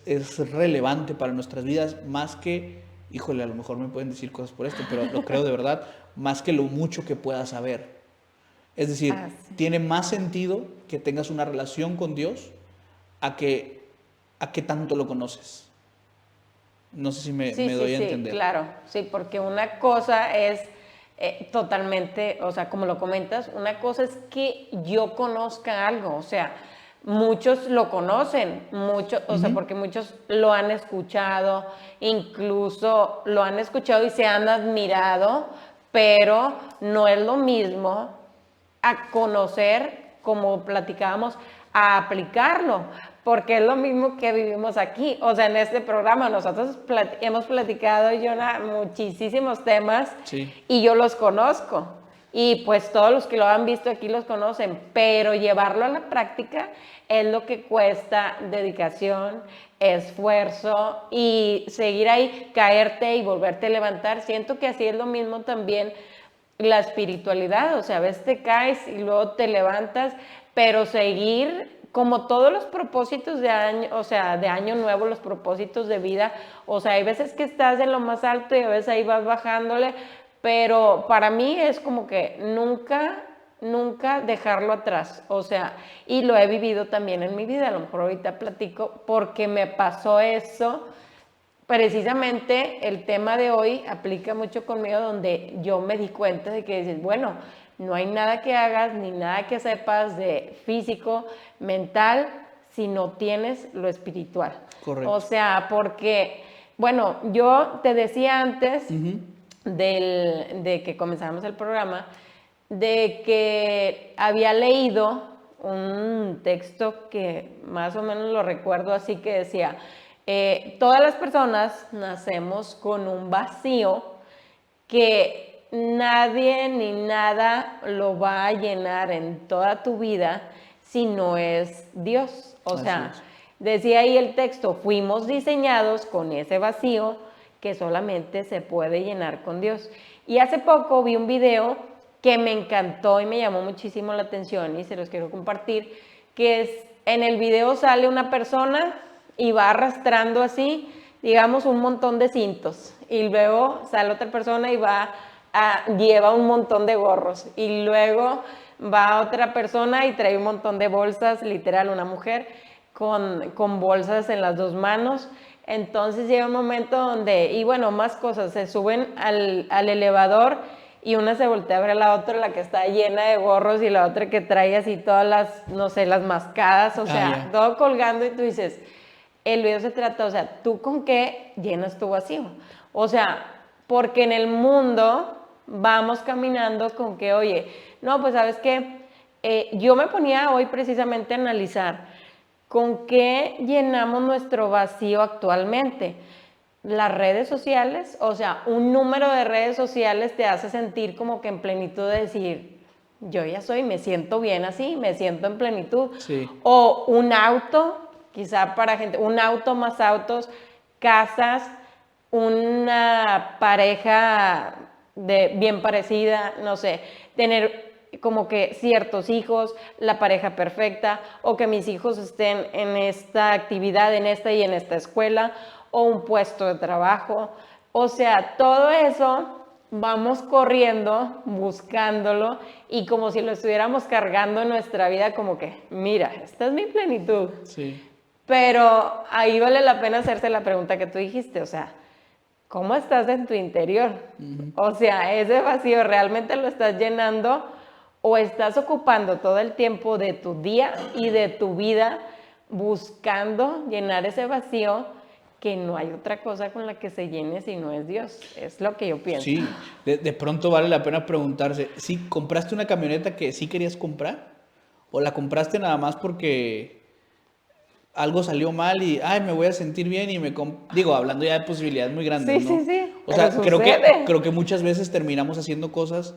relevante para nuestras vidas más que, híjole, a lo mejor me pueden decir cosas por esto, pero lo creo de verdad, más que lo mucho que puedas saber. Es decir, Sí. tiene más sentido que tengas una relación con Dios a que tanto lo conoces. No sé si me doy a entender. Sí, claro, sí, porque una cosa es totalmente, o sea, como lo comentas, una cosa es que yo conozca algo, o sea, muchos lo conocen, o sea, porque muchos lo han escuchado, incluso lo han escuchado y se han admirado, pero no es lo mismo a conocer, como platicábamos, a aplicarlo, porque es lo mismo que vivimos aquí. O sea, en este programa nosotros hemos platicado, Jonah, muchísimos temas Sí. y yo los conozco. Y pues todos los que lo han visto aquí los conocen, pero llevarlo a la práctica es lo que cuesta dedicación, esfuerzo y seguir ahí, caerte y volverte a levantar. Siento que así es lo mismo también la espiritualidad, o sea, a veces te caes y luego te levantas, pero seguir como todos los propósitos de año, o sea, de año nuevo, los propósitos de vida, o sea, hay veces que estás en lo más alto y a veces ahí vas bajándole, pero para mí es como que nunca dejarlo atrás, o sea, y lo he vivido también en mi vida, a lo mejor ahorita platico porque me pasó eso. Precisamente el tema de hoy aplica mucho conmigo, donde yo me di cuenta de que dices, bueno, no hay nada que hagas ni nada que sepas de físico, mental, si no tienes lo espiritual. Correcto. O sea, porque, bueno, yo te decía antes de que comenzáramos el programa, de que había leído un texto que más o menos lo recuerdo así, que decía, todas las personas nacemos con un vacío que nadie ni nada lo va a llenar en toda tu vida si no es Dios. O sea, decía ahí el texto, fuimos diseñados con ese vacío que solamente se puede llenar con Dios. Y hace poco vi un video que me encantó y me llamó muchísimo la atención y se los quiero compartir, que es, en el video sale una persona y va arrastrando así, digamos, un montón de cintos, y luego sale otra persona y lleva un montón de gorros, y luego va otra persona y trae un montón de bolsas, literal, una mujer con bolsas en las dos manos. Entonces llega un momento donde, y bueno, más cosas, se suben al elevador y una se voltea a ver a la otra, la que está llena de gorros, y la otra que trae así todas las, no sé, las mascadas, o sea, todo colgando, y tú dices, el video se trata, o sea, ¿tú con qué llenas tu vacío? O sea, porque en el mundo vamos caminando con que, oye, no, pues sabes qué, yo me ponía hoy precisamente a analizar con qué llenamos nuestro vacío actualmente. Las redes sociales, o sea, un número de redes sociales te hace sentir como que en plenitud de decir, yo ya soy, me siento bien así, me siento en plenitud. Sí. O un auto, quizá para gente, un auto más autos, casas, una pareja bien parecida, no sé, tener como que ciertos hijos, la pareja perfecta, o que mis hijos estén en esta actividad, en esta y en esta escuela, o un puesto de trabajo. O sea, todo eso vamos corriendo, buscándolo, y como si lo estuviéramos cargando en nuestra vida, como que, mira, esta es mi plenitud. Sí. Pero ahí vale la pena hacerse la pregunta que tú dijiste, o sea, ¿cómo estás en tu interior? O sea, ese vacío, ¿realmente lo estás llenando o estás ocupando todo el tiempo de tu día y de tu vida buscando llenar ese vacío, que no hay otra cosa con la que se llene si no es Dios? Es lo que yo pienso. Sí, de pronto vale la pena preguntarse, ¿sí compraste una camioneta que sí querías comprar? ¿O la compraste nada más porque algo salió mal y, ay, me voy a sentir bien y digo, hablando ya de posibilidades muy grandes, Sí, ¿no? sí, sí, O pero sea, sucede. creo que muchas veces terminamos haciendo cosas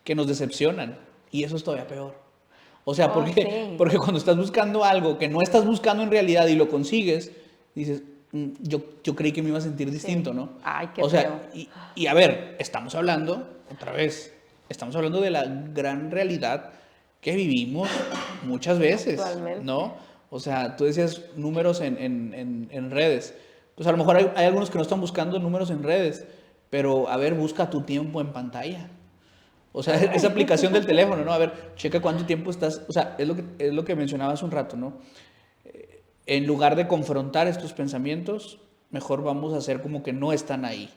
que nos decepcionan y eso es todavía peor. O sea, Oh, sí. porque cuando estás buscando algo que no estás buscando en realidad y lo consigues, dices, yo creí que me iba a sentir distinto, Sí. ¿no? Ay, qué O feo. sea, y a ver, estamos hablando, otra vez, estamos hablando de la gran realidad que vivimos muchas veces, Actualmente. ¿no? O sea, tú decías números en redes. Pues a lo mejor hay algunos que no están buscando números en redes, pero a ver, busca tu tiempo en pantalla. O sea, esa aplicación del teléfono, ¿no? A ver, checa cuánto tiempo estás. O sea, es lo que mencionaba hace un rato, ¿no? En lugar de confrontar estos pensamientos, mejor vamos a hacer como que no están ahí.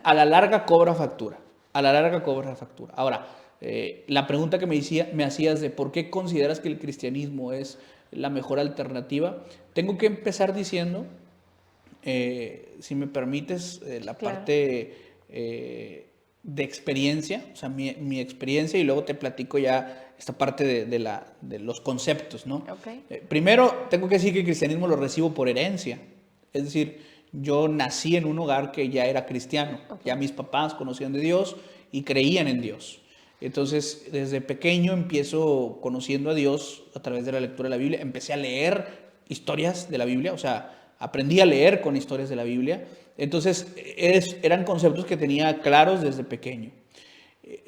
A la larga cobra factura. A la larga cobra factura. Ahora, la pregunta que me hacías de por qué consideras que el cristianismo es la mejor alternativa, tengo que empezar diciendo, si me permites, la Claro. parte de experiencia, o sea, mi experiencia, y luego te platico ya esta parte de los conceptos, ¿no? Ok. Primero, tengo que decir que el cristianismo lo recibo por herencia, es decir, yo nací en un hogar que ya era cristiano, ya mis papás conocían de Dios y creían en Dios. Entonces, desde pequeño empiezo conociendo a Dios a través de la lectura de la Biblia, empecé a leer historias de la Biblia, o sea, aprendí a leer con historias de la Biblia. Entonces, eran conceptos que tenía claros desde pequeño.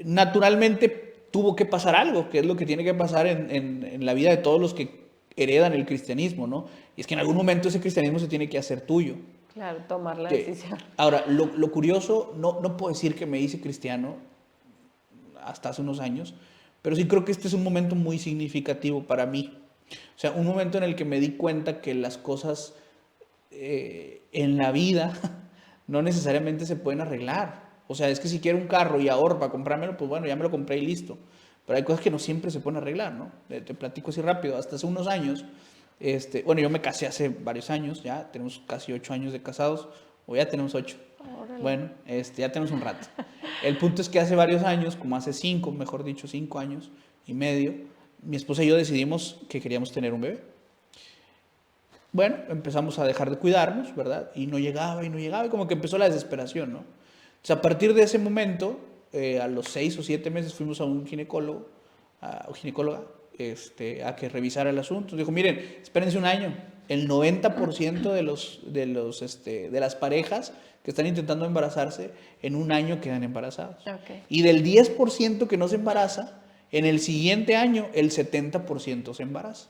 Naturalmente, tuvo que pasar algo, que es lo que tiene que pasar en la vida de todos los que heredan el cristianismo, ¿no? Y es que en algún momento ese cristianismo se tiene que hacer tuyo. Claro, tomar la decisión. Ahora, lo curioso, no puedo decir que me hice cristiano hasta hace unos años, pero sí creo que este es un momento muy significativo para mí. O sea, un momento en el que me di cuenta que las cosas en la vida no necesariamente se pueden arreglar. O sea, es que si quiero un carro y ahorro para comprármelo, pues bueno, ya me lo compré y listo. Pero hay cosas que no siempre se pueden arreglar, ¿no? Te platico así rápido. Hasta hace unos años, bueno, yo me casé hace varios años, ya tenemos casi 8 años de casados, o ya tenemos 8. Órale. Bueno, ya tenemos un rato. El punto es que hace varios años, como hace 5, mejor dicho, 5 años y medio, mi esposa y yo decidimos que queríamos tener un bebé. Bueno, empezamos a dejar de cuidarnos, ¿verdad? Y no llegaba, y como que empezó la desesperación, ¿no? Entonces, a partir de ese momento, a los 6 o 7 meses fuimos a un ginecólogo, o ginecóloga, a que revisara el asunto. Dijo, miren, espérense un año. El 90% de las parejas que están intentando embarazarse, en un año quedan embarazados. Okay. Y del 10% que no se embaraza, en el siguiente año, el 70% se embaraza.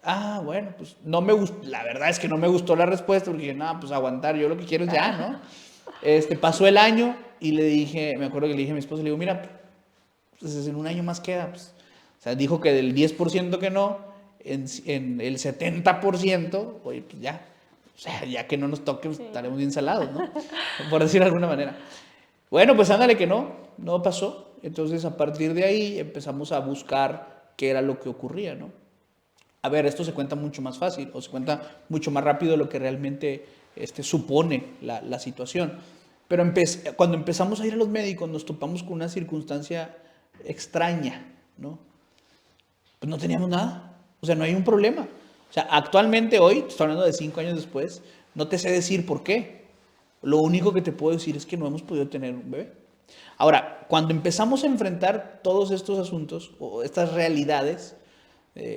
Ah, bueno, pues no me gustó, la verdad es que no me gustó la respuesta porque dije, no, pues aguantar, yo lo que quiero es ya, ¿no? Pasó el año y le dije, me acuerdo que le dije a mi esposa, le digo, mira, pues en un año más queda, pues. O sea, dijo que del 10% que no, en el 70%, oye, pues ya, o sea, ya que no nos toque, pues, estaremos bien salados, ¿no? Por decir de alguna manera. Bueno, pues ándale que no pasó. Entonces, a partir de ahí empezamos a buscar qué era lo que ocurría, ¿no? A ver, esto se cuenta mucho más fácil o se cuenta mucho más rápido de lo que realmente supone la situación. Pero cuando empezamos a ir a los médicos nos topamos con una circunstancia extraña, ¿no? Pues no teníamos nada, o sea, no hay un problema. O sea, actualmente hoy, estoy hablando de 5 años después, no te sé decir por qué. Lo único que te puedo decir es que no hemos podido tener un bebé. Ahora, cuando empezamos a enfrentar todos estos asuntos o estas realidades,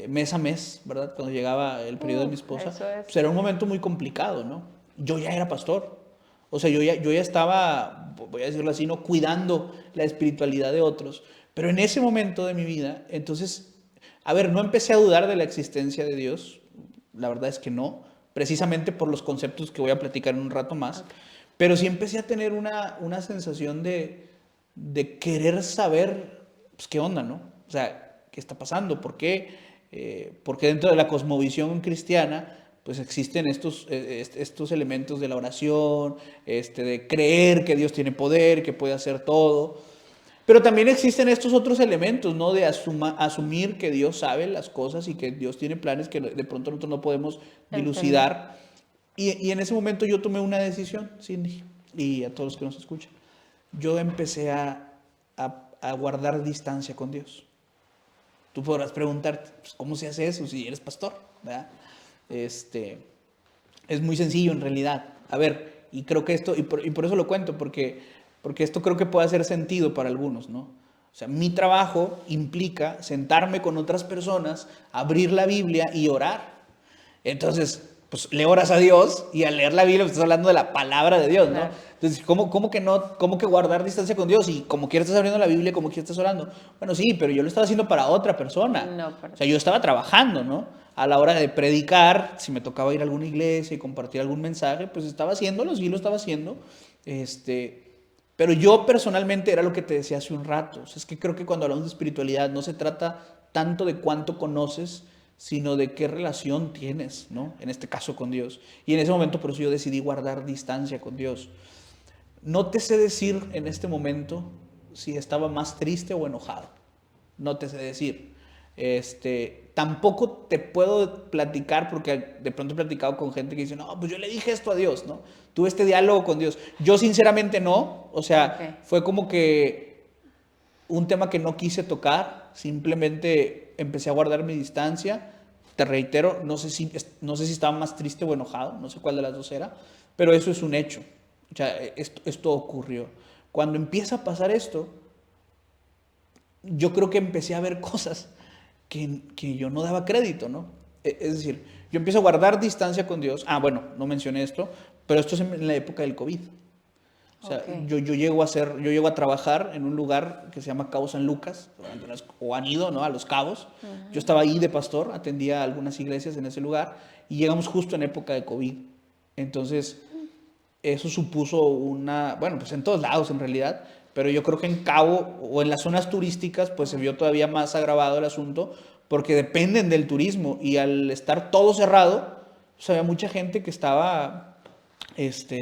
mes a mes, ¿verdad? Cuando llegaba el periodo de mi esposa, pues era un momento muy complicado, ¿no? Yo ya era pastor, o sea, yo ya estaba, voy a decirlo así, ¿no? Cuidando la espiritualidad de otros, Pero en ese momento de mi vida, entonces, a ver, no empecé a dudar de la existencia de Dios, la verdad es que no, precisamente por los conceptos que voy a platicar en un rato más, Ok. pero sí empecé a tener una sensación de querer saber, pues, qué onda, ¿no? O sea, ¿qué está pasando? ¿Por qué? Porque dentro de la cosmovisión cristiana, pues existen estos elementos de la oración, de creer que Dios tiene poder, que puede hacer todo. Pero también existen estos otros elementos, ¿no? De asumir que Dios sabe las cosas y que Dios tiene planes que de pronto nosotros no podemos Entender. dilucidar. Y en ese momento yo tomé una decisión, Cindy, y a todos los que nos escuchan. Yo empecé a guardar distancia con Dios. Tú podrás preguntarte, pues, ¿cómo se hace eso si eres pastor? ¿Verdad? Este, es muy sencillo en realidad. A ver, y creo que esto, y por eso lo cuento, porque esto creo que puede hacer sentido para algunos, ¿no? O sea, mi trabajo implica sentarme con otras personas, abrir la Biblia y orar. Entonces, pues le oras a Dios y al leer la Biblia pues, estás hablando de la palabra de Dios, ¿no? Claro. Entonces, ¿cómo que no, cómo que guardar distancia con Dios? Y como quieres estás abriendo la Biblia, como quieres estás orando. Bueno, sí, pero yo lo estaba haciendo para otra persona. No, pero O sea, yo estaba trabajando, ¿no? A la hora de predicar, si me tocaba ir a alguna iglesia y compartir algún mensaje, pues estaba haciéndolo, sí lo estaba haciendo. Pero yo personalmente era lo que te decía hace un rato. O sea, es que creo que cuando hablamos de espiritualidad no se trata tanto de cuánto conoces, sino de qué relación tienes, ¿no? En este caso con Dios. Y en ese momento por eso yo decidí guardar distancia con Dios. No te sé decir en este momento si estaba más triste o enojado. No te sé decir. Tampoco te puedo platicar porque de pronto he platicado con gente que dice, no, pues yo le dije esto a Dios, ¿no? Tuve este diálogo con Dios. Yo sinceramente no. O sea, ok. fue como que un tema que no quise tocar. Simplemente empecé a guardar mi distancia. Te reitero, no sé si estaba más triste o enojado, no sé cuál de las dos era, pero eso es un hecho. O sea, esto ocurrió. Cuando empieza a pasar esto, yo creo que empecé a ver cosas que yo no daba crédito, ¿no? Es decir, yo empiezo a guardar distancia con Dios. Ah, bueno, no mencioné esto, pero esto es en la época del COVID. O sea, Ok. yo llego a trabajar en un lugar que se llama Cabo San Lucas, o han ido, ¿no? A Los Cabos. Yo estaba ahí de pastor, atendía algunas iglesias en ese lugar y llegamos justo en época de COVID. Entonces, eso supuso bueno, pues en todos lados en realidad, pero yo creo que en Cabo o en las zonas turísticas, pues se vio todavía más agravado el asunto, porque dependen del turismo y al estar todo cerrado, pues había mucha gente que estaba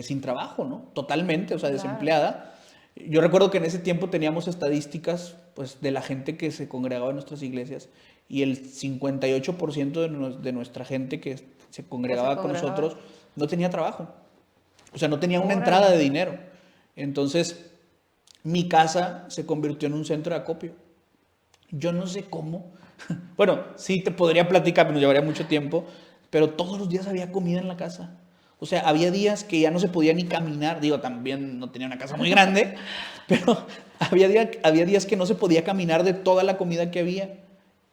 sin trabajo, ¿no? Totalmente, o sea, Claro. desempleada. Yo recuerdo que en ese tiempo teníamos estadísticas, pues, de la gente que se congregaba en nuestras iglesias y el 58% de nuestra gente que se Que se congregaba con congregaba. nosotros no tenía trabajo. O sea, no tenía una entrada Órale. de dinero. Entonces, mi casa se convirtió en un centro de acopio. Yo no sé cómo. Bueno, sí te podría platicar, pero nos llevaría mucho tiempo. Pero todos los días había comida en la casa. O sea, había días que ya no se podía ni caminar. Digo, también no tenía una casa muy grande, pero había días que no se podía caminar de toda la comida que había.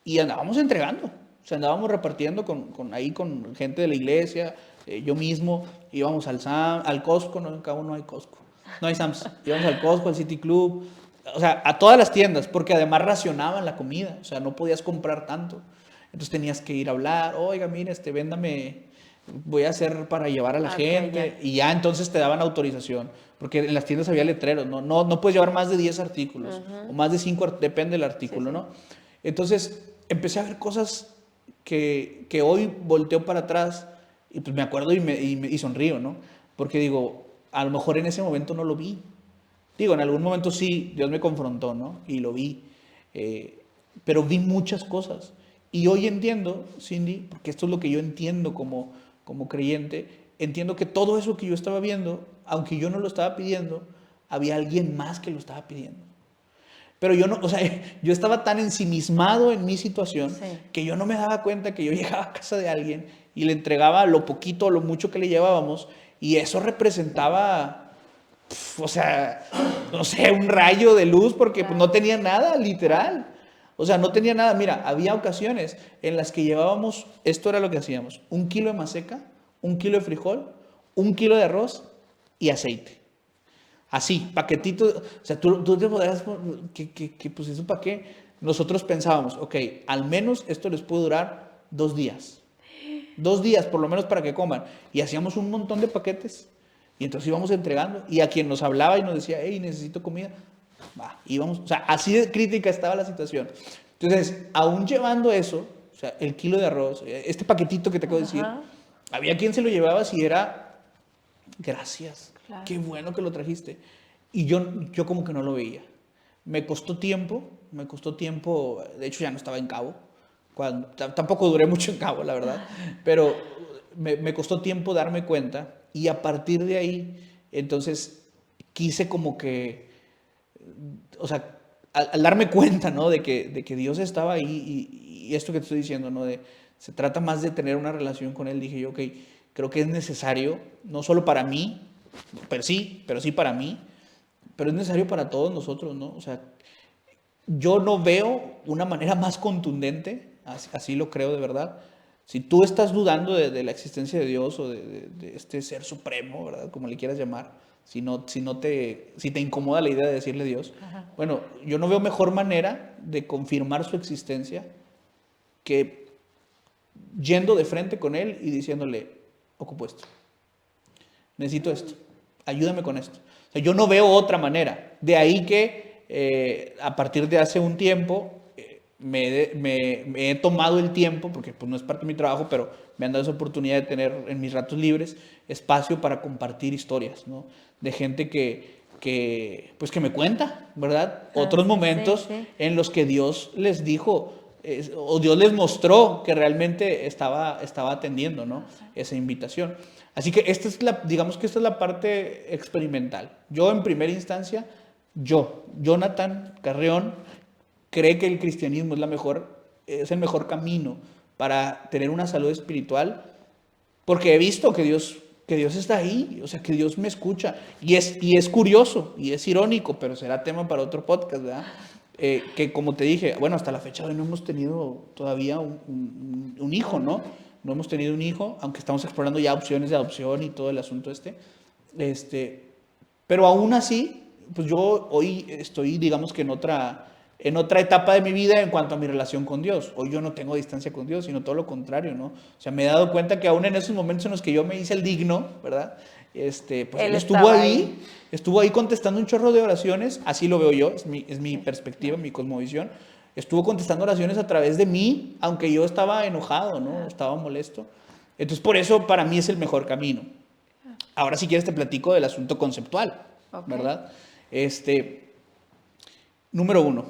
Y andábamos entregando. O sea, andábamos repartiendo ahí con gente de la iglesia, yo mismo. Íbamos al Costco, no, en Cabo no hay Costco. No hay Sam's. Íbamos al Costco, al City Club, o sea, a todas las tiendas, porque además racionaban la comida, o sea, no podías comprar tanto. Entonces tenías que ir a hablar, oiga, mire, véndame, voy a hacer para llevar a la Ok, ya. gente, y ya entonces te daban autorización, porque en las tiendas había letreros, no puedes llevar más de 10 artículos, o más de 5, depende del Sí, artículo, sí. ¿no? Entonces empecé a ver cosas que hoy volteo para atrás, y pues me acuerdo y sonrío, ¿no? Porque digo, a lo mejor en ese momento no lo vi, digo, en algún momento sí, Dios me confrontó, ¿no? Y lo vi. eh, pero vi muchas cosas. Y hoy entiendo, Cindy, porque esto es lo que yo entiendo como creyente, entiendo que todo eso que yo estaba viendo, aunque yo no lo estaba pidiendo, había alguien más que lo estaba pidiendo. Pero yo no, o sea, yo estaba tan ensimismado en mi situación Sí. que yo no me daba cuenta que yo llegaba a casa de alguien y le entregaba lo poquito o lo mucho que le llevábamos y eso representaba, o sea, no sé, un rayo de luz porque pues, no Claro. tenía nada, Claro. literal. O sea, no tenía nada. Mira, había ocasiones en las que llevábamos, esto era lo que hacíamos, 1 kilo de maseca, 1 kilo de frijol, 1 kilo de arroz y aceite. Así, paquetitos. O sea, tú te podrás, que pues eso para qué. Nosotros pensábamos, ok, al menos esto les puede durar 2 días. 2 días por lo menos para que coman. Y hacíamos un montón de paquetes. Y entonces íbamos entregando. Y a quien nos hablaba y nos decía, hey, necesito comida, va, íbamos. O sea, así de crítica estaba la situación. Entonces, aún llevando eso, o sea, el kilo de arroz, este paquetito que te acabo de decir, había quien se lo llevaba si era, gracias, Claro. qué bueno que lo trajiste. Y yo como que no lo veía. Me costó tiempo, de hecho ya no estaba en Cabo, tampoco duré mucho en Cabo, la verdad, pero me costó tiempo darme cuenta y a partir de ahí, entonces quise como que, o sea, al darme cuenta, ¿no? De que Dios estaba ahí y esto que te estoy diciendo, ¿no? Se trata más de tener una relación con Él, dije yo, ok, creo que es necesario, no solo para mí, pero sí para mí, pero es necesario para todos nosotros, ¿no? O sea, yo no veo una manera más contundente, así lo creo de verdad. Si tú estás dudando de la existencia de Dios o de este ser supremo, ¿verdad? Como le quieras llamar, si te incomoda la idea de decirle Dios, bueno, yo no veo mejor manera de confirmar su existencia que yendo de frente con Él y diciéndole, ocupo esto, necesito esto, ayúdame con esto. O sea, yo no veo otra manera. De ahí que a partir de hace un tiempo me he tomado el tiempo, porque pues no es parte de mi trabajo, pero me han dado esa oportunidad de tener en mis ratos libres espacio para compartir historias, ¿no? De gente pues que me cuenta, ¿verdad? Otros momentos en los que Dios les dijo, o Dios les mostró que realmente estaba atendiendo, ¿no? Esa invitación. Así que digamos que esta es la parte experimental. Yo en primera instancia, Jonathan Carreón, cree que el cristianismo es el mejor camino para tener una salud espiritual, porque he visto que Dios está ahí, o sea, que Dios me escucha. Y es curioso, y es irónico, pero será tema para otro podcast, ¿verdad? Que como te dije, bueno, hasta la fecha de hoy no hemos tenido todavía un hijo, ¿no? No hemos tenido un hijo, aunque estamos explorando ya opciones de adopción y todo el asunto pero aún así, pues yo hoy estoy, digamos que en otra etapa de mi vida en cuanto a mi relación con Dios. Hoy yo no tengo distancia con Dios, sino todo lo contrario, ¿no? O sea, me he dado cuenta que aún en esos momentos en los que yo me hice el digno, ¿verdad? Pues él estuvo ahí contestando un chorro de oraciones, así lo veo yo, es mi perspectiva, mi cosmovisión. Estuvo contestando oraciones a través de mí, aunque yo estaba enojado, ¿no? Estaba molesto. Entonces, por eso para mí es el mejor camino. Ahora, si quieres, te platico del asunto conceptual, ¿verdad? Número 1.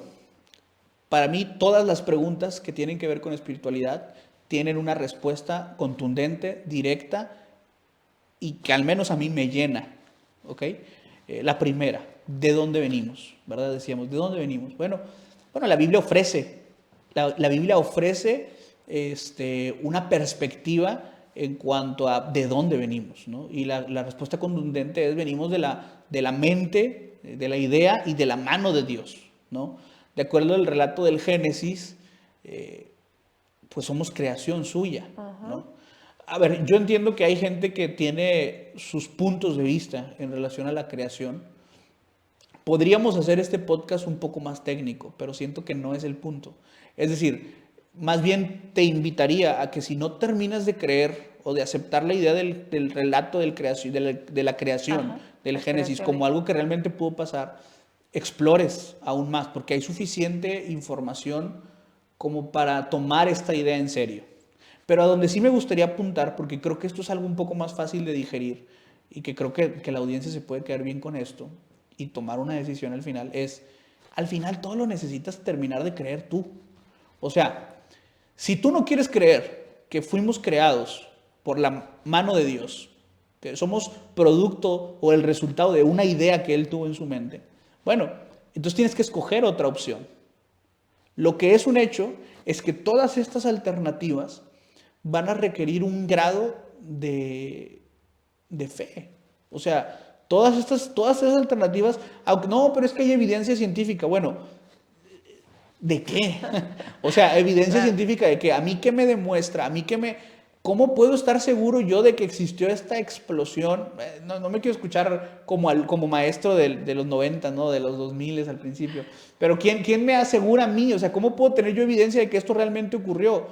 Para mí, todas las preguntas que tienen que ver con espiritualidad tienen una respuesta contundente, directa y que al menos a mí me llena, ¿ok? La primera, ¿de dónde venimos? ¿Verdad? Decíamos, ¿de dónde venimos? Bueno, la Biblia ofrece, una perspectiva en cuanto a de dónde venimos, ¿no? Y la respuesta contundente es venimos de la mente, de la idea y de la mano de Dios, ¿no? De acuerdo al relato del Génesis, pues somos creación suya, ¿no? A ver, yo entiendo que hay gente que tiene sus puntos de vista en relación a la creación. Podríamos hacer este podcast un poco más técnico, pero siento que no es el punto. Es decir, más bien te invitaría a que si no terminas de creer o de aceptar la idea del relato de la creación, del Génesis, como algo que realmente pudo pasar, explores aún más, porque hay suficiente información como para tomar esta idea en serio. Pero a donde sí me gustaría apuntar, porque creo que esto es algo un poco más fácil de digerir y que creo que la audiencia se puede quedar bien con esto y tomar una decisión al final todo lo necesitas terminar de creer tú. O sea, si tú no quieres creer que fuimos creados por la mano de Dios, que somos producto o el resultado de una idea que Él tuvo en su mente, bueno, entonces tienes que escoger otra opción. Lo que es un hecho es que todas estas alternativas van a requerir un grado de fe. O sea, todas estas alternativas, aunque no, pero es que hay evidencia científica. Bueno, ¿de qué? O sea, evidencia científica de que a mí qué me demuestra, ¿cómo puedo estar seguro yo de que existió esta explosión? No me quiero escuchar como maestro de los 90, ¿no? De los 2000 al principio. Pero ¿quién me asegura a mí? O sea, ¿cómo puedo tener yo evidencia de que esto realmente ocurrió?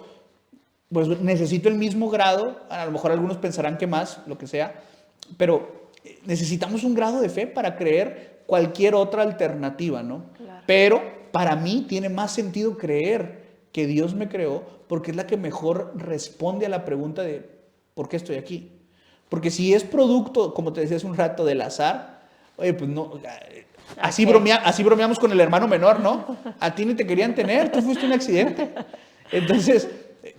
Pues necesito el mismo grado, a lo mejor algunos pensarán que más, lo que sea, pero necesitamos un grado de fe para creer cualquier otra alternativa, ¿no? Claro. Pero para mí tiene más sentido creer que Dios me creó porque es la que mejor responde a la pregunta de ¿por qué estoy aquí? Porque si es producto, como te decía hace un rato, del azar, oye, pues no, así bromeamos con el hermano menor, ¿no? A ti ni te querían tener, tú fuiste un accidente. Entonces,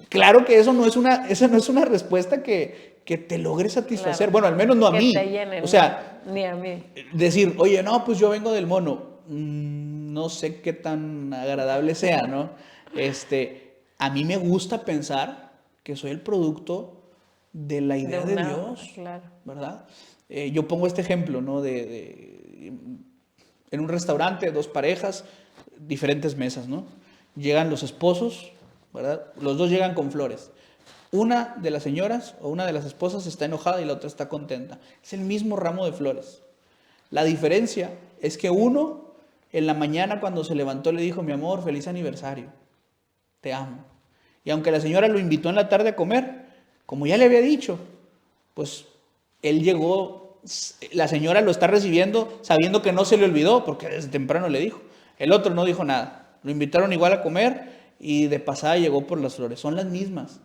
claro que esa no es una respuesta que te logre satisfacer. Claro. Bueno, al menos no a Que mí. te llene, O sea, ni a mí. decir, oye, no, pues yo vengo del mono. No sé qué tan agradable sea, ¿no? A mí me gusta pensar que soy el producto de la idea de Dios, claro. ¿verdad? Yo pongo este ejemplo, ¿no? En un restaurante, dos parejas, diferentes mesas, ¿no? Llegan los esposos, ¿verdad? Los dos llegan con flores. Una de las señoras o una de las esposas está enojada y la otra está contenta. Es el mismo ramo de flores. La diferencia es que uno en la mañana cuando se levantó le dijo, mi amor, feliz aniversario, te amo. Y aunque la señora lo invitó en la tarde a comer, como ya le había dicho, pues él llegó, la señora lo está recibiendo sabiendo que no se le olvidó, porque desde temprano le dijo. El otro no dijo nada. Lo invitaron igual a comer y de pasada llegó por las flores. Son las mismas,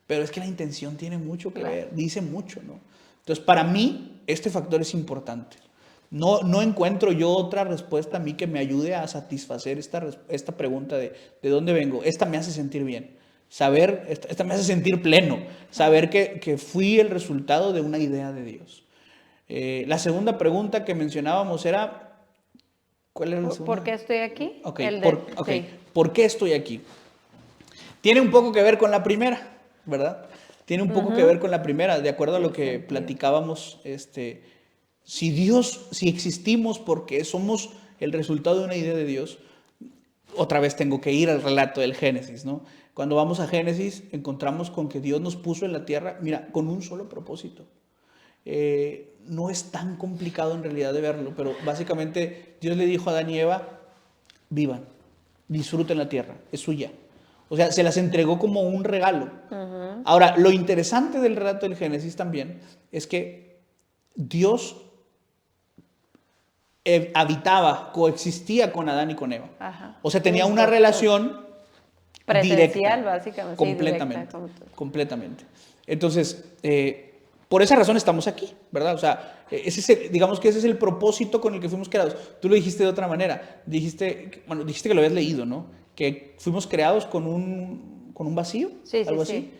pero es que la intención tiene mucho que ver, dice mucho, ¿no? Entonces, para mí, este factor es importante. No encuentro yo otra respuesta a mí que me ayude a satisfacer esta pregunta de dónde vengo. Esta me hace sentir bien. Saber, esta me hace sentir pleno. Saber que fui el resultado de una idea de Dios. La segunda pregunta que mencionábamos era... ¿Cuál era la segunda? ¿Por qué estoy aquí? Sí. ¿Por qué estoy aquí? Tiene un poco que ver con la primera, ¿verdad? Tiene un poco que ver con la primera, de acuerdo a lo que platicábamos, si existimos porque somos el resultado de una idea de Dios, otra vez tengo que ir al relato del Génesis, ¿no? Cuando vamos a Génesis encontramos con que Dios nos puso en la tierra, mira, con un solo propósito. No es tan complicado en realidad de verlo, pero básicamente Dios le dijo a Adán y Eva, vivan, disfruten la tierra, es suya. O sea, se las entregó como un regalo. Ahora, lo interesante del relato del Génesis también es que Dios coexistía con Adán y con Eva. Ajá. O sea, tenía una relación presencial, directa, básicamente. completamente, Sí, completamente. Entonces, por esa razón estamos aquí, ¿verdad? O sea, digamos que ese es el propósito con el que fuimos creados. Tú lo dijiste de otra manera. Dijiste que lo habías leído, ¿no? Que fuimos creados con un vacío, sí, algo sí, así. Sí.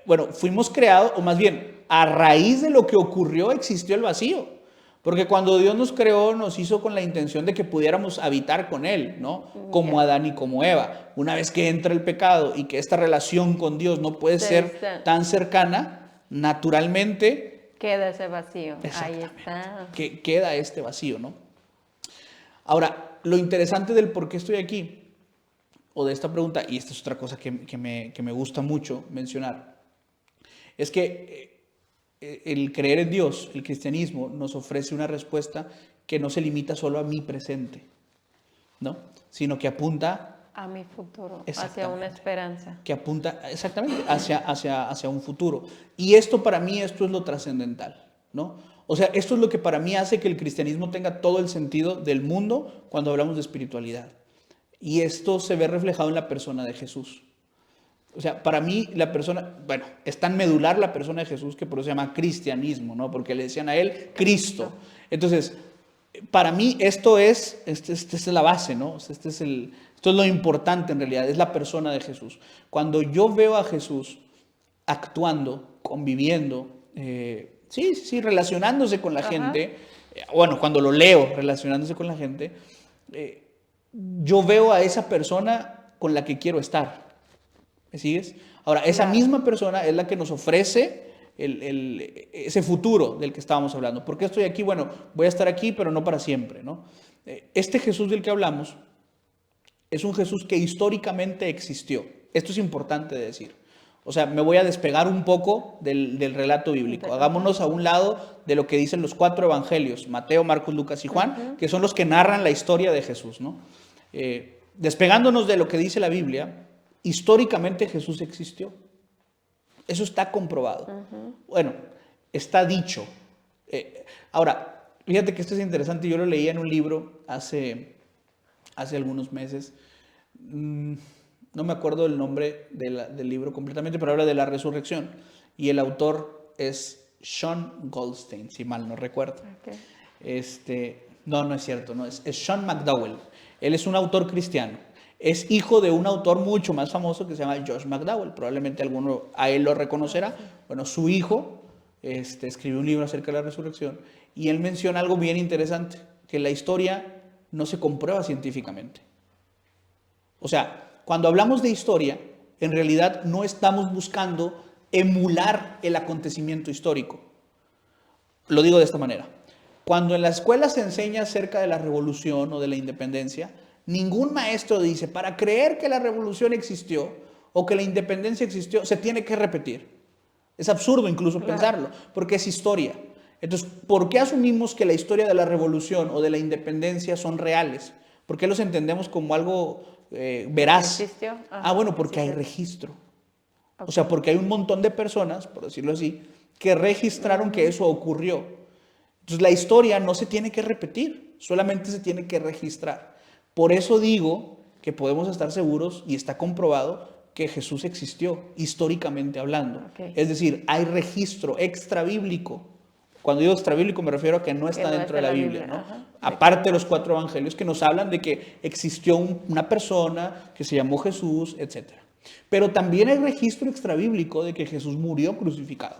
Bueno, fuimos creados, o más bien, a raíz de lo que ocurrió existió el vacío. Porque cuando Dios nos creó, nos hizo con la intención de que pudiéramos habitar con Él, ¿no? Como Adán y como Eva. Una vez que entra el pecado y que esta relación con Dios no puede ser tan cercana, naturalmente... queda ese vacío. Ahí está. Que queda este vacío, ¿no? Ahora, lo interesante del por qué estoy aquí, o de esta pregunta, y esta es otra cosa que me gusta mucho mencionar, es que el creer en Dios, el cristianismo, nos ofrece una respuesta que no se limita solo a mi presente, ¿no? Sino que apunta a mi futuro, hacia una esperanza. Que apunta exactamente hacia un futuro. Y esto para mí, esto es lo trascendental, ¿no? O sea, esto es lo que para mí hace que el cristianismo tenga todo el sentido del mundo cuando hablamos de espiritualidad. Y esto se ve reflejado en la persona de Jesús. O sea, para mí la persona, bueno, es tan medular la persona de Jesús que por eso se llama cristianismo, ¿no? Porque le decían a él Cristo. Entonces, para mí esta es la base, ¿no? Esto es lo importante en realidad, es la persona de Jesús. Cuando yo veo a Jesús actuando, conviviendo, relacionándose con la gente, bueno, cuando lo leo relacionándose con la gente, yo veo a esa persona con la que quiero estar. ¿Me sigues? Ahora, esa misma persona es la que nos ofrece ese futuro del que estábamos hablando. ¿Por qué estoy aquí? Bueno, voy a estar aquí, pero no para siempre, ¿no? Este Jesús del que hablamos es un Jesús que históricamente existió. Esto es importante de decir. O sea, me voy a despegar un poco del relato bíblico. Hagámonos a un lado de lo que dicen los 4 evangelios, Mateo, Marcos, Lucas y Juan, que son los que narran la historia de Jesús, ¿no? Despegándonos de lo que dice la Biblia, históricamente Jesús existió. Eso está comprobado. Bueno, está dicho. Ahora, fíjate que esto es interesante. Yo lo leí en un libro hace algunos meses. No me acuerdo del nombre del libro completamente, pero habla de la resurrección. Y el autor es Sean Goldstein, si mal no recuerdo. Okay. No es cierto, no, es Sean McDowell. Él es un autor cristiano. Es hijo de un autor mucho más famoso que se llama Josh McDowell. Probablemente alguno a él lo reconocerá. Bueno, su hijo escribió un libro acerca de la resurrección y él menciona algo bien interesante, que la historia no se comprueba científicamente. O sea, cuando hablamos de historia, en realidad no estamos buscando emular el acontecimiento histórico. Lo digo de esta manera. Cuando en la escuela se enseña acerca de la revolución o de la independencia, ningún maestro dice, para creer que la revolución existió o que la independencia existió, se tiene que repetir. Es absurdo incluso pensarlo, porque es historia. Entonces, ¿por qué asumimos que la historia de la revolución o de la independencia son reales? ¿Por qué los entendemos como algo veraz? Bueno, porque hay registro. Okay. O sea, porque hay un montón de personas, por decirlo así, que registraron que eso ocurrió. Entonces, la historia no se tiene que repetir, solamente se tiene que registrar. Por eso digo que podemos estar seguros, y está comprobado, que Jesús existió, históricamente hablando. Okay. Es decir, hay registro extrabíblico. Cuando digo extrabíblico me refiero a que no está dentro de la Biblia, ¿no? Aparte de los 4 evangelios que nos hablan de que existió una persona que se llamó Jesús, etc. Pero también hay registro extrabíblico de que Jesús murió crucificado.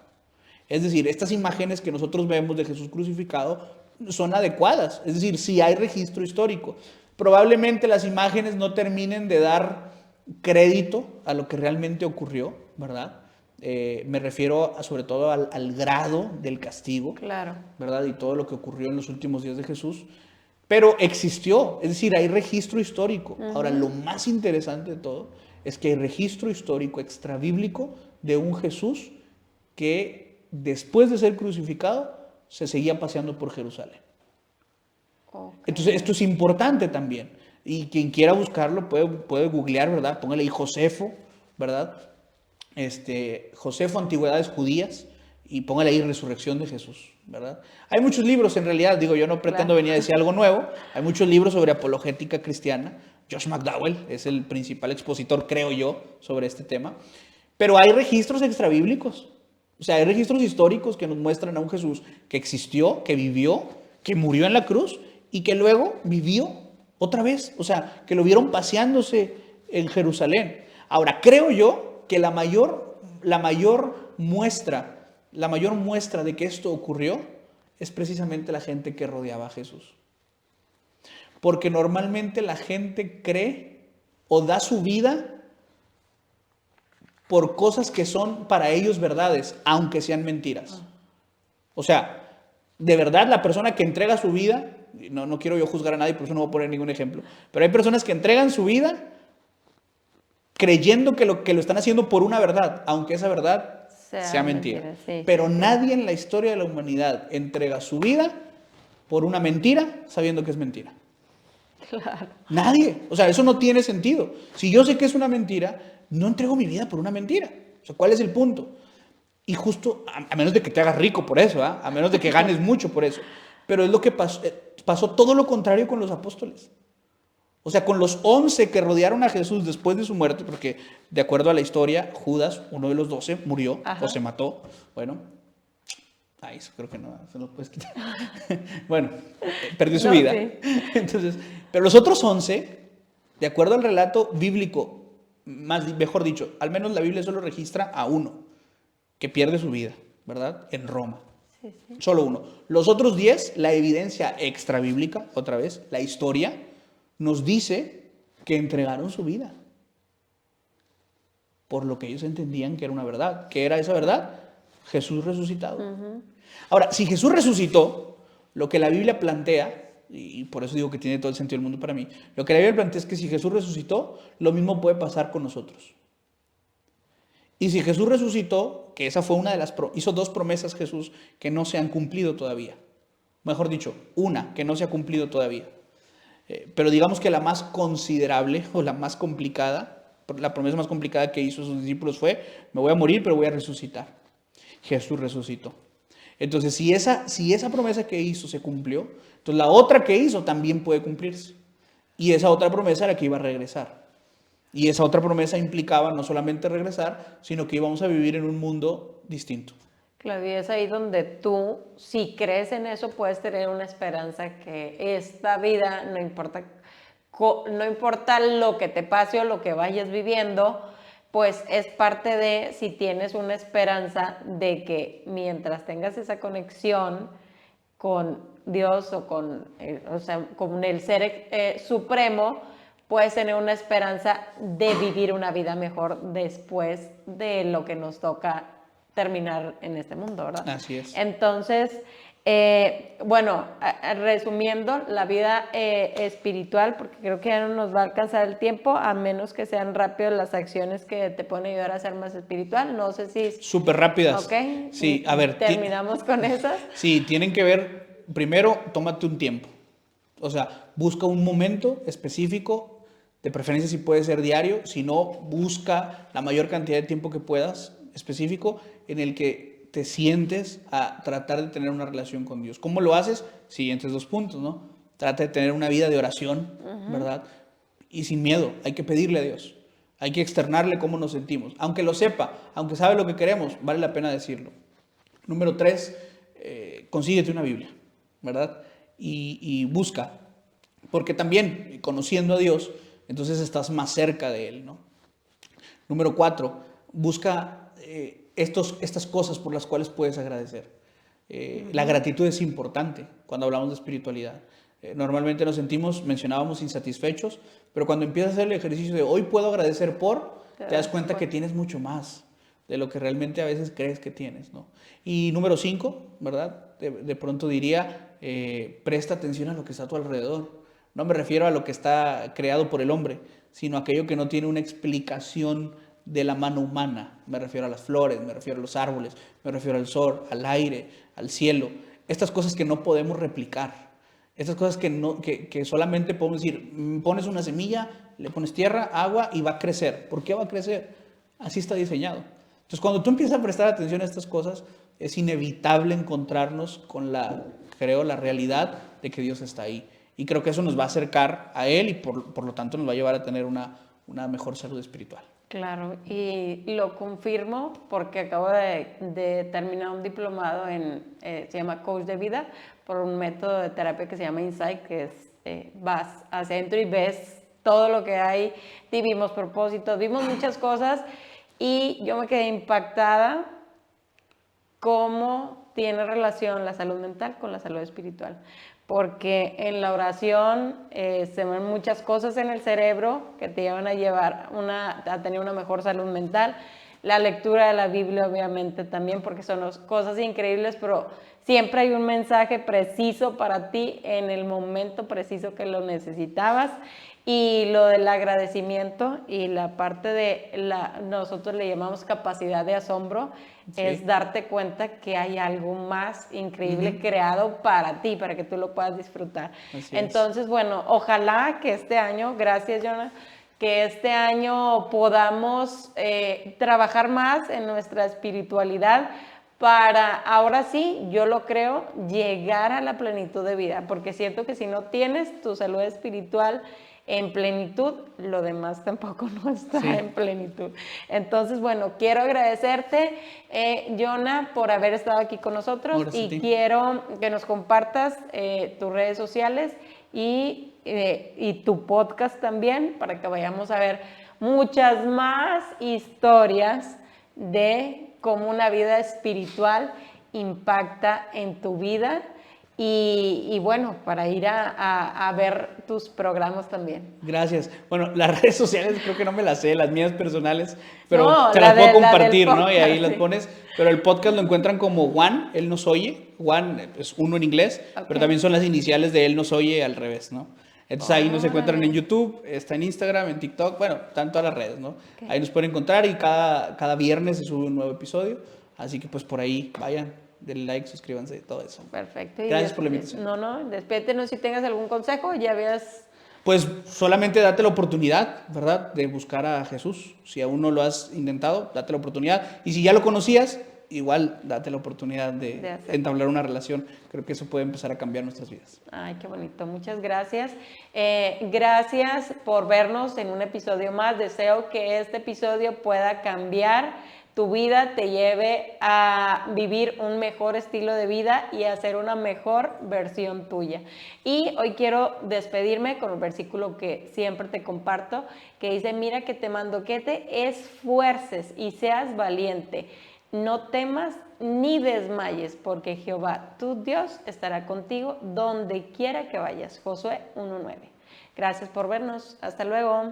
Es decir, estas imágenes que nosotros vemos de Jesús crucificado son adecuadas. Es decir, sí hay registro histórico. Probablemente las imágenes no terminen de dar crédito a lo que realmente ocurrió, ¿verdad? Me refiero sobre todo al grado del castigo, claro, ¿verdad? Y todo lo que ocurrió en los últimos días de Jesús. Pero existió, es decir, hay registro histórico. Ahora, lo más interesante de todo es que hay registro histórico extrabíblico de un Jesús que después de ser crucificado se seguía paseando por Jerusalén. Okay. Entonces, esto es importante también. Y quien quiera buscarlo puede googlear, ¿verdad? Póngale ahí Josefo, ¿verdad? Josefo, Antigüedades Judías, y póngale ahí Resurrección de Jesús, ¿verdad? Hay muchos libros en realidad, digo, yo no pretendo venir a decir algo nuevo, hay muchos libros sobre apologética cristiana. Josh McDowell es el principal expositor, creo yo, sobre este tema. Pero hay registros extrabíblicos, o sea, hay registros históricos que nos muestran a un Jesús que existió, que vivió, que murió en la cruz y que luego vivió otra vez, o sea, que lo vieron paseándose en Jerusalén. Ahora, creo yo que la mayor muestra de que esto ocurrió es precisamente la gente que rodeaba a Jesús. Porque normalmente la gente cree o da su vida por cosas que son para ellos verdades, aunque sean mentiras. O sea, de verdad la persona que entrega su vida, no quiero yo juzgar a nadie, por eso no voy a poner ningún ejemplo, pero hay personas que entregan su vida creyendo que lo están haciendo por una verdad, aunque esa verdad sea mentira. Sí, pero nadie en la historia de la humanidad entrega su vida por una mentira sabiendo que es mentira. Claro. Nadie. O sea, eso no tiene sentido. Si yo sé que es una mentira, no entrego mi vida por una mentira. O sea, ¿cuál es el punto? Y justo, a menos de que te hagas rico por eso, ¿eh? A menos de que ganes mucho por eso. Pero es lo que pasó todo lo contrario con los apóstoles. O sea, con los 11 que rodearon a Jesús después de su muerte, porque de acuerdo a la historia, Judas, uno de los 12, murió. Ajá. O se mató. Bueno, eso creo que no se lo puedes quitar. Bueno, perdió su vida. Sí. Entonces, pero los otros 11, de acuerdo al relato bíblico, mejor dicho, al menos la Biblia solo registra a uno que pierde su vida, ¿verdad? En Roma. Sí. Solo uno. Los otros 10, la evidencia extrabíblica, otra vez, la historia, nos dice que entregaron su vida por lo que ellos entendían que era una verdad. ¿Qué era esa verdad? Jesús resucitado. Ahora, si Jesús resucitó, lo que la Biblia plantea, y por eso digo que tiene todo el sentido del mundo para mí, lo que la Biblia plantea es que si Jesús resucitó, lo mismo puede pasar con nosotros. Y si Jesús resucitó, que esa fue una de las... hizo 2 promesas Jesús que no se han cumplido todavía. Mejor dicho, una que no se ha cumplido todavía. Pero digamos que la más considerable o la más complicada, la promesa más complicada que hizo a sus discípulos fue: me voy a morir, pero voy a resucitar. Jesús resucitó. Entonces, si esa promesa que hizo se cumplió, entonces la otra que hizo también puede cumplirse. Y esa otra promesa era que iba a regresar. Y esa otra promesa implicaba no solamente regresar, sino que íbamos a vivir en un mundo distinto. Claro, y es ahí donde tú, si crees en eso, puedes tener una esperanza que esta vida, no importa lo que te pase o lo que vayas viviendo, pues es parte de, si tienes una esperanza de que mientras tengas esa conexión con Dios o con el ser supremo, puedes tener una esperanza de vivir una vida mejor después de lo que nos toca terminar en este mundo, ¿verdad? Así es. Entonces, resumiendo, la vida espiritual, porque creo que ya no nos va a alcanzar el tiempo, a menos que sean rápidas las acciones que te pueden ayudar a ser más espiritual. No sé si... Súper rápidas. Ok. Sí, a ver. Terminamos con esas. Sí, tienen que ver, primero, tómate un tiempo. O sea, busca un momento específico, de preferencia si puede ser diario, si no, busca la mayor cantidad de tiempo que puedas, específico, en el que te sientes a tratar de tener una relación con Dios. ¿Cómo lo haces? Siguientes 2 puntos, ¿no? Trata de tener una vida de oración, ¿verdad? Y sin miedo, hay que pedirle a Dios. Hay que externarle cómo nos sentimos. Aunque lo sepa, aunque sabe lo que queremos, vale la pena decirlo. Número 3, consíguete una Biblia, ¿verdad? Y busca. Porque también, conociendo a Dios, entonces estás más cerca de Él, ¿no? Número 4, busca estas cosas por las cuales puedes agradecer. La gratitud es importante cuando hablamos de espiritualidad. Normalmente nos sentimos, mencionábamos, insatisfechos, pero cuando empiezas a hacer el ejercicio de hoy puedo agradecer por, te das cuenta que tienes mucho más de lo que realmente a veces crees que tienes, ¿no? Y número 5, ¿verdad? De pronto diría, presta atención a lo que está a tu alrededor. No me refiero a lo que está creado por el hombre, sino a aquello que no tiene una explicación de la mano humana. Me refiero a las flores, me refiero a los árboles, me refiero al sol, al aire, al cielo. Estas cosas que no podemos replicar. Estas cosas que solamente podemos decir, pones una semilla, le pones tierra, agua y va a crecer. ¿Por qué va a crecer? Así está diseñado. Entonces, cuando tú empiezas a prestar atención a estas cosas, es inevitable encontrarnos con la realidad de que Dios está ahí. Y creo que eso nos va a acercar a Él y por lo tanto nos va a llevar a tener una mejor salud espiritual. Claro, y lo confirmo porque acabo de terminar un diplomado se llama Coach de Vida, por un método de terapia que se llama Insight, que es vas hacia adentro y ves todo lo que hay, vimos propósitos, vimos muchas cosas y yo me quedé impactada cómo tiene relación la salud mental con la salud espiritual. Porque en la oración se ven muchas cosas en el cerebro que te llevan a llevar a tener una mejor salud mental. La lectura de la Biblia obviamente también, porque son cosas increíbles, pero siempre hay un mensaje preciso para ti en el momento preciso que lo necesitabas. Y lo del agradecimiento y la parte de nosotros le llamamos capacidad de asombro, sí, es darte cuenta que hay algo más increíble creado para ti, para que tú lo puedas disfrutar. Entonces, bueno, ojalá que este año, gracias Jonah, que este año podamos trabajar más en nuestra espiritualidad para, ahora sí, yo lo creo, llegar a la plenitud de vida, porque siento que si no tienes tu salud espiritual en plenitud, lo demás tampoco no está en plenitud. Entonces, bueno, quiero agradecerte, Jonah, por haber estado aquí con nosotros y quiero que nos compartas tus redes sociales y tu podcast también, para que vayamos a ver muchas más historias de cómo una vida espiritual impacta en tu vida. Y bueno, para ir a ver tus programas también. Gracias. Bueno, las redes sociales creo que no me las sé, las mías personales, pero no, te las puedo compartir, podcast, ¿no? Y ahí las pones. Pero el podcast lo encuentran como Juan, Él Nos Oye. Juan es uno en inglés, pero también son las iniciales de Él Nos Oye al revés, ¿no? Entonces ahí nos encuentran Órale. en YouTube, está en Instagram, en TikTok, bueno, están todas las redes, ¿no? Ok. Ahí nos pueden encontrar y cada viernes se sube un nuevo episodio. Así que pues por ahí vayan, denle like, suscríbanse, todo eso. Perfecto. Gracias por la invitación. No, despídetenos si tengas algún consejo. Ya habías... Pues solamente date la oportunidad, ¿verdad? De buscar a Jesús. Si aún no lo has intentado, date la oportunidad. Y si ya lo conocías, igual date la oportunidad De de hacerlo. entablar una relación. Creo que eso puede empezar a cambiar nuestras vidas. Ay, qué bonito. Muchas gracias. Gracias por vernos en un episodio más. Deseo que este episodio pueda cambiar tu vida, te lleve a vivir un mejor estilo de vida y a ser una mejor versión tuya. Y hoy quiero despedirme con un versículo que siempre te comparto, que dice, mira que te mando que te esfuerces y seas valiente. No temas ni desmayes, porque Jehová, tu Dios, estará contigo donde quiera que vayas. Josué 1:9. Gracias por vernos. Hasta luego.